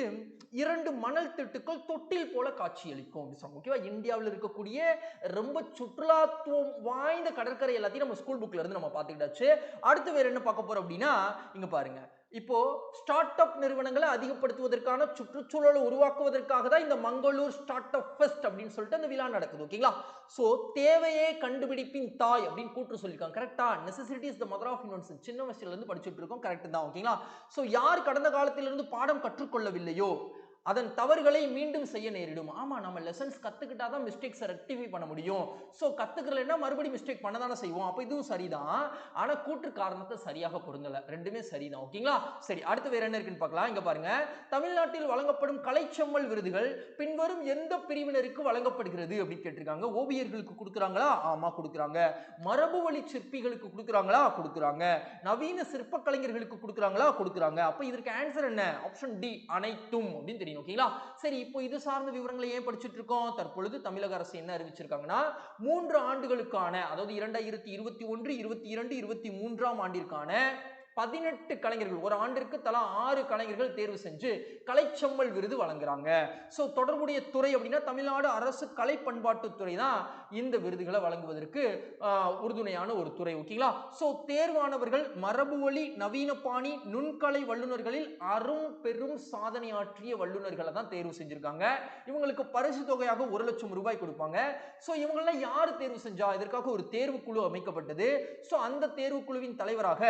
2 மணல் திட்டுக்கள் தொட்டில் போல காட்சியளிக்கும் அப்படின்னு சொல்றாங்க. ஓகேவா? இந்தியாவில் இருக்கக்கூடிய ரொம்ப சுற்றுலாத்துவம் வாய்ந்த கடற்கரை எல்லாத்தையும் நம்ம ஸ்கூல் புக்ல இருந்து நம்ம பார்த்துக்கிட்டாச்சு. அடுத்து வேற என்ன பார்க்க போறோம் அப்படின்னா, இங்க பாருங்க, இப்போ ஸ்டார்ட் அப் நிறுவனங்களை அதிகப்படுத்துவதற்கான சுற்றுச்சூழலை உருவாக்குவதற்காக தான் இந்த மங்களூர் ஸ்டார்ட் அப் ஃபெஸ்ட் அப்படின்னு சொல்லிட்டு அந்த விழா நடக்குது. ஓகேங்களா? சோ தேவையே கண்டுபிடிப்பின் தாய் அப்படின்னு கூற்று சொல்லிருக்காங்க. கரெக்டா? Necessity is the mother of invention. சின்ன வயசுல இருந்து படிச்சுட்டு இருக்கோம், கரெக்ட் தான். ஓகேங்களா? சோ யார் கடந்த காலத்திலிருந்து பாடம் கற்றுக்கொள்ளவில்லையோ அதன் தவறுகளை மீண்டும் செய்ய நேரிடும். ஆமா, நம்ம லெசன்ஸ் கத்துக்கிட்டாதான் மிஸ்டேக்ஸை ரெக்டிஃபை பண்ண முடியும். சோ கத்துக்கலன்னா மறுபடியும் மிஸ்டேக் பண்ண தானே செய்வோம். அப்ப இதுவும் சரிதான், ஆனா கூற்று காரணத்தை சரியாக பொருந்தல. ரெண்டுமே சரிதான். ஓகேங்களா? சரி, அடுத்து வேற என்ன இருக்குன்னு பார்க்கலாம். இங்க பாருங்க, தமிழ்நாட்டில் வழங்கப்படும் கலைச்செம்மல் விருதுகள் பின்வரும் எந்த பிரிவினருக்கு வழங்கப்படுகிறது அப்படின்னு கேட்டிருக்காங்க. ஓவியர்களுக்கு கொடுக்குறாங்களா? ஆமா கொடுக்குறாங்க. மரபு வழி சிற்பிகளுக்கு கொடுக்குறாங்களா? கொடுக்குறாங்க. நவீன சிற்ப கலைஞர்களுக்கு கொடுக்குறாங்களா? கொடுக்குறாங்க. அப்ப இதற்கு ஆன்சர் என்ன? ஆப்ஷன் டி, அனைத்தும் அப்படின்னு தெரியும். ஓகேங்களா? சரி, இப்போ இது சார்ந்த விவரங்களை ஏன் படிச்சுட்டு இருக்கோம்? தற்பொழுது தமிழக அரசு என்ன அறிவிச்சிருக்காங்கன்னா 3 ஆண்டுகளுக்கான, அதாவது 2021, 22, 23ஆம் ஆண்டிற்கான 18 கலைஞர்கள், ஒரு ஆண்டிற்கு தலா 6 கலைஞர்கள் தேர்வு செஞ்சு கலைச்செம்மல் விருது வழங்குறாங்க. சோ தொடர்புடைய துறை அப்படின்னா தமிழ்நாடு அரசு கலை பண்பாட்டுத்துறை தான் இந்த விருதுகளை வழங்குவதற்கு உறுதுணையான ஒரு துறை. ஓகேங்களா? சோ தேர்வானவர்கள் மரபு வழி நவீன பாணி நுண்கலை வல்லுநர்களில் அரும் பெரும் சாதனையாற்றிய வல்லுநர்களை தான் தேர்வு செஞ்சிருக்காங்க. இவங்களுக்கு பரிசு தொகையாக 1 லட்சம் ரூபாய் கொடுப்பாங்க. சோ இவங்களெல்லாம் யார் தேர்வு செஞ்சா? இதற்காக ஒரு தேர்வு குழு அமைக்கப்பட்டது. சோ அந்த தேர்வு குழுவின் தலைவராக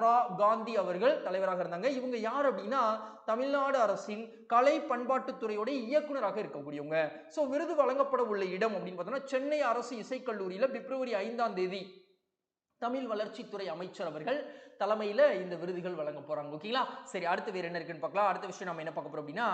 ரா காந்தி அவர்கள் தலைவராக இருந்தாங்க. இவங்க யார் அப்படின்னா தமிழ்நாடு அரசின் கலை பண்பாட்டுத்துறையோட இயக்குநராக இருக்கக்கூடியவங்க. சோ விருது வழங்கப்பட உள்ள இடம் அப்படின்னு பார்த்தோம்னா சென்னை அரசு இசைக்கல்லூரியில பிப்ரவரி 5ஆம் தேதி தமிழ் வளர்ச்சித்துறை அமைச்சர் அவர்கள் தலைமையில இந்த விருதுகள் வழங்க போறாங்க. ஓகேங்களா? சரி, அடுத்து வேற என்ன இருக்குன்னு பார்க்கலாம். அடுத்த விஷயம் நம்ம என்ன பார்க்க போறோம் அப்படின்னா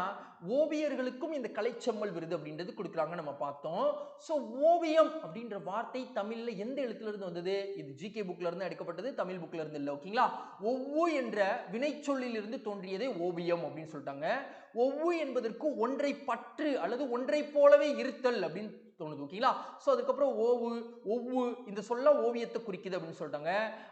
ஓவியர்களுக்கும் இந்த கலைச்செம்மல் விருது அப்படின்றது கொடுக்குறாங்க நம்ம பார்த்தோம். சோ ஓவியம் அப்படின்ற வார்த்தை தமிழ்ல எந்த எழுத்துல இருந்து வந்தது? இது ஜிகே புக்ல இருந்து எடுக்கப்பட்டது, தமிழ் புக்ல இருந்து இல்ல. ஓகேங்களா? ஒவ்வு என்ற வினைச்சொல்லில் இருந்து தோன்றியதே ஓவியம் அப்படின்னு சொல்லிட்டாங்க. ஒவ்வு என்பதற்கு ஒன்றை பற்று அல்லது ஒன்றை போலவே இருத்தல் அப்படின்னு தோணுது. ஓகேங்களா? சோ அதுக்கப்புறம் ஓவு ஒவ்வு இந்த சொல்ல ஓவியத்தை குறிக்குது அப்படின்னு சொல்லிட்டாங்க.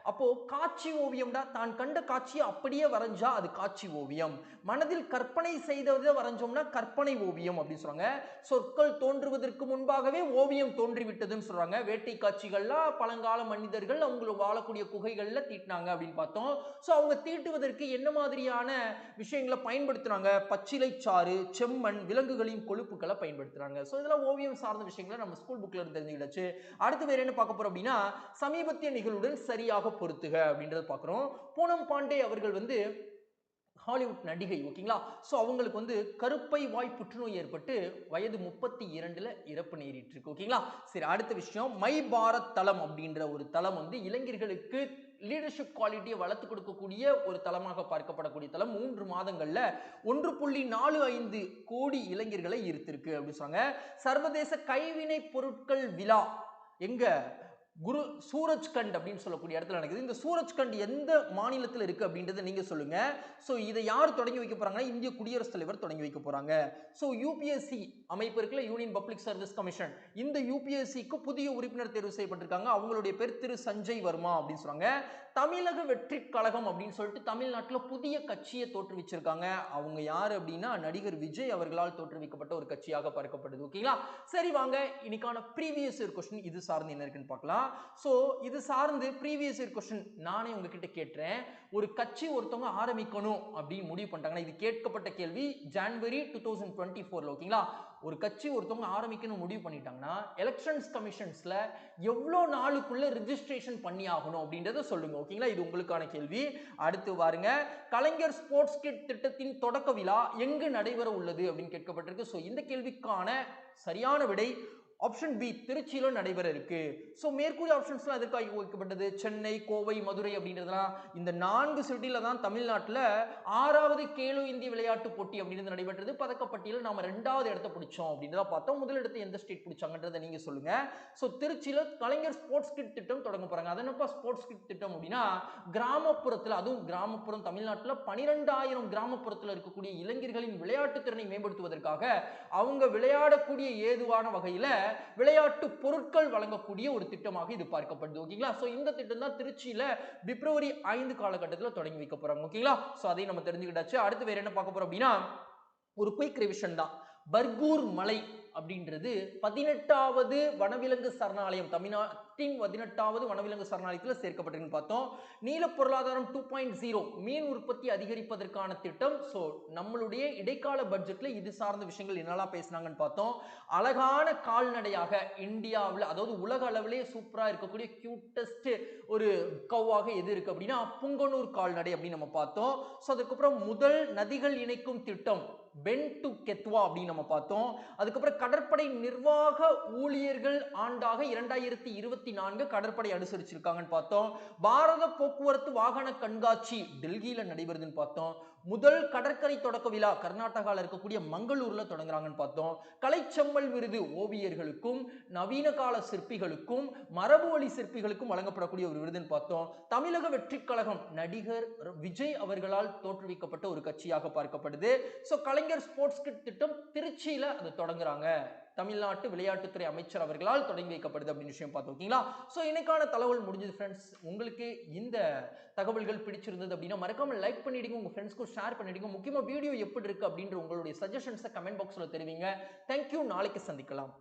அப்போ காட்சி ஓவியம்டா, தான் கண்ட காட்சியை அப்படியே வரைஞ்சா அது காட்சி ஓவியம். மனதில் கற்பனை செய்ததை வரைஞ்சோம்னா கற்பனை ஓவியம் அப்படின்னு சொல்றாங்க. சொற்கள் தோன்றுவதற்கு முன்பாகவே ஓவியம் தோன்றிவிட்டதுன்னு சொல்றாங்க. வேட்டை காட்சிகள்லாம் பழங்கால மனிதர்கள் அவங்க வாழக்கூடிய குகைகள்ல தீட்டினாங்க அப்படின்னு பார்த்தோம். சோ அவங்க தீட்டுவதற்கு என்ன மாதிரியான விஷயங்களை பயன்படுத்துறாங்க? பச்சிலை சாறு, செம்மண், விலங்குகளின் கொழுப்புகளை பயன்படுத்துறாங்க. சோ இதெல்லாம் ஓவியம் சார்ந்த விஷயங்களை நம்ம ஸ்கூல் புக்ல இருந்து தெரிஞ்சுக்கிட்டாச்சு. அடுத்து வேற என்ன பார்க்க போறோம் அப்படின்னா சமீபத்திய நிகழ்வுடன் சரியாக பொருத்துக அப்படின்றத பார்க்கிறோம். பூனம் பாண்டே அவர்கள் வந்து ஹாலிவுட் நடிகை. ஓகேங்களா? சோ அவங்களுக்கு வந்து கருப்பை வாய் புற்றுநோய் ஏற்பட்டு வயது 32ல இறப்பு நேரிட்டு இருக்கு. ஓகேங்களா? சரி, அடுத்த விஷயம் மை பாரத் தளம் அப்படின்ற ஒரு தளம் வந்து இளைஞர்களுக்கு லீடர்ஷிப் குவாலிட்டியை வளர்த்து கொடுக்கக்கூடிய ஒரு தளமாக பார்க்கப்படக்கூடிய தளம் 3 மாதங்கள்ல 1.45 கோடி இளைஞர்களை ஈர்த்திருக்கு அப்படின்னு சொன்னாங்க. சர்வதேச கைவினை பொருட்கள் விழா எங்க குரு சூரஜ்கண்ட் அப்படின்னு சொல்லக்கூடிய இடத்துல நடக்குது. இந்த சூரஜ்கண்ட் எந்த மாநிலத்தில் இருக்கு அப்படின்றத நீங்க சொல்லுங்க. சோ இதை யார் தொடங்கி வைக்க போறாங்கன்னா இந்திய குடியரசுத் தலைவர் தொடங்கி வைக்க போறாங்க. சோ யூபிஎஸ்சி அமைப்பு இருக்குல்ல, யூனியன் பப்ளிக் சர்வீஸ் கமிஷன், இந்த யூபிஎஸ்சிக்கு புதிய உறுப்பினர் தேர்வு செய்யப்பட்டிருக்காங்க. அவங்களுடைய பேர் திரு சஞ்சய் வர்மா அப்படின்னு சொல்றாங்க. தமிழக வெற்றி கழகம் அப்படின்னு சொல்லிட்டு தமிழ்நாட்டுல புதிய கட்சியை தோற்றுவிச்சிருக்காங்க. அவங்க யாரு அப்படின்னா நடிகர் விஜய் அவர்களால் தோற்றுவிக்கப்பட்ட ஒரு கட்சியாக பார்க்கப்படுது. ஓகேங்களா? சரி, வாங்க இன்னைக்கான ப்ரீவியஸ் இயர் கொஸ்டின் இது சார்ந்து என்ன இருக்குன்னு பார்க்கலாம். சோ இது சார்ந்து ப்ரீவியஸ் இயர் கொஸ்டின் நானே உங்ககிட்ட கேட்கிறேன். ஒரு கட்சி ஒருத்தவங்க ஆரம்பிக்கணும் அப்படின்னு முடிவு பண்ணிட்டாங்கன்னா, இது கேட்கப்பட்ட கேள்வி ஜனவரி 2024. ஓகேங்களா? ஒரு கட்சி ஒருத்தவங்க ஆரம்பிக்கணும் முடிவு பண்ணிட்டாங்கன்னா எலெக்ஷன்ஸ் கமிஷன்ஸ்ல எவ்வளவு நாளுக்குள்ள ரெஜிஸ்ட்ரேஷன் பண்ணி ஆகணும் அப்படின்றத சொல்லுங்க. ஓகேங்களா? இது உங்களுக்கான கேள்வி. அடுத்து பாருங்க, கலைஞர் ஸ்போர்ட்ஸ் கிட் திட்டத்தின் தொடக்க விழா எங்கு நடைபெற உள்ளது அப்படின்னு கேட்கப்பட்டிருக்கு. சோ இந்த கேள்விக்கான சரியான விடை ஆப்ஷன் பி, திருச்சியில நடைபெற இருக்கு. சோ மேற்கூறிய ஆப்ஷன்ஸ்லாம் எதற்காக வைக்கப்பட்டது? சென்னை, கோவை, மதுரை அப்படின்றதுலாம் இந்த 4 சிட்டில தான் தமிழ்நாட்டுல 6வது கேலோ இந்திய விளையாட்டு போட்டி அப்படின்றது நடைபெற்றது. பதக்கப்பட்டியல நாம 2வது இடத்தை பிடிச்சோம் அப்படின்றத பார்த்தோம். முதல் இடத்தை எந்த ஸ்டேட் பிடிச்சாங்கன்றதை நீங்க சொல்லுங்க. சோ திருச்சியில கலைஞர் ஸ்போர்ட்ஸ் கிட் திட்டம் தொடங்க போறாங்க. அது என்னப்பா ஸ்போர்ட்ஸ் கிட் திட்டம் அப்படின்னா, கிராமப்புறத்துல, அதுவும் கிராமப்புறம் தமிழ்நாட்டுல 12,000 கிராமப்புறத்துல இருக்கக்கூடிய இளைஞர்களின் விளையாட்டு திறனை மேம்படுத்துவதற்காக அவங்க விளையாடக்கூடிய ஏதுவான வகையில விளையாட்டு பொருட்கள் வழங்கக்கூடிய ஒரு திட்டமாக இது பார்க்கப்படுது. ஓகேங்களா? சோ இந்த திட்டம் தான் திருச்சியில பிப்ரவரி 5 காலகட்டத்தில் தொடங்கி வைக்க போறாங்க. ஓகேங்களா? சோ அதை நம்ம தெரிஞ்சுக்கிட்டாச்சு. அடுத்து வேற என்ன பார்க்க போறோம் அப்படின்னா, ஒரு குயிக் ரிவிஷன் தான். பர்கூர் மலை அப்படின்றது 18வது வனவிலங்கு சரணாலயம், தமிழ்நாட்டின் 18வது வனவிலங்கு சரணாலயத்தில் சேர்க்கப்பட்டிருக்குன்னு பார்த்தோம். நீல பொருளாதாரம் 2.0 மீன் உற்பத்தி அதிகரிப்பதற்கான திட்டம். சோ நம்மளுடைய இடைக்கால பட்ஜெட்ல இது சார்ந்த விஷயங்கள் என்னெல்லாம் பேசினாங்கன்னு பார்த்தோம். அழகான கால்நடையாக இந்தியாவில், அதாவது உலக அளவிலே சூப்பரா இருக்கக்கூடிய கியூட்டஸ்ட் ஒரு கவ்வாக எது இருக்கு அப்படின்னா புங்கனூர் கால்நடை அப்படின்னு நம்ம பார்த்தோம். சோ அதுக்கப்புறம் முதல் நதிகள் இணைக்கும் திட்டம் பென் டு கெத்வா அப்படின்னு நம்ம பார்த்தோம். அதுக்கப்புறம் கடற்படை நிர்வாக ஊழியர்கள் ஆண்டாக 2024 கடற்படை அனுசரிச்சிருக்காங்கன்னு பார்த்தோம். பாரத போக்குவரத்து வாகன கண்காட்சி டெல்லியில நடைபெறுதுன்னு பார்த்தோம். முதல் கடற்கரை தொடக்க விழா கர்நாடகாவில் இருக்கக்கூடிய மங்களூர்ல தொடங்குறாங்கன்னு பார்த்தோம். கலைச்செம்மல் விருது ஓவியர்களுக்கும் நவீன கால சிற்பிகளுக்கும் மரபு வழி சிற்பிகளுக்கும் வழங்கப்படக்கூடிய ஒரு விருதுன்னு பார்த்தோம். தமிழக வெற்றி கழகம் நடிகர் விஜய் அவர்களால் தோற்றுவிக்கப்பட்ட ஒரு கட்சியாக பார்க்கப்படுது. சோ கலைஞர் ஸ்போர்ட்ஸ் கிட் திட்டம் திருச்சியில அது தொடங்குறாங்க. தமிழ்நாட்டு விளையாட்டுத்துறை அமைச்சர் அவர்களால் தொடங்கி வைக்கப்படுது அப்படின்னு விஷயம் பார்த்தோம். ஓகேங்களா? சோ இன்னைக்கான தகவல் முடிஞ்சது ஃப்ரெண்ட்ஸ். உங்களுக்கு இந்த தகவல்கள் பிடிச்சிருந்தது அப்படின்னா மறக்காம லைக் பண்ணிடுங்க, உங்க ஃப்ரெண்ட்ஸ்க்கு ஷேர் பண்ணிடுங்க. முக்கியமா வீடியோ எப்படி இருக்கு அப்படின்ற உங்களுடைய சஜஷன்ஸை கமெண்ட் பாக்ஸ்ல தெரிவிங்க. தேங்க்யூ. நாளைக்கு சந்திக்கலாம்.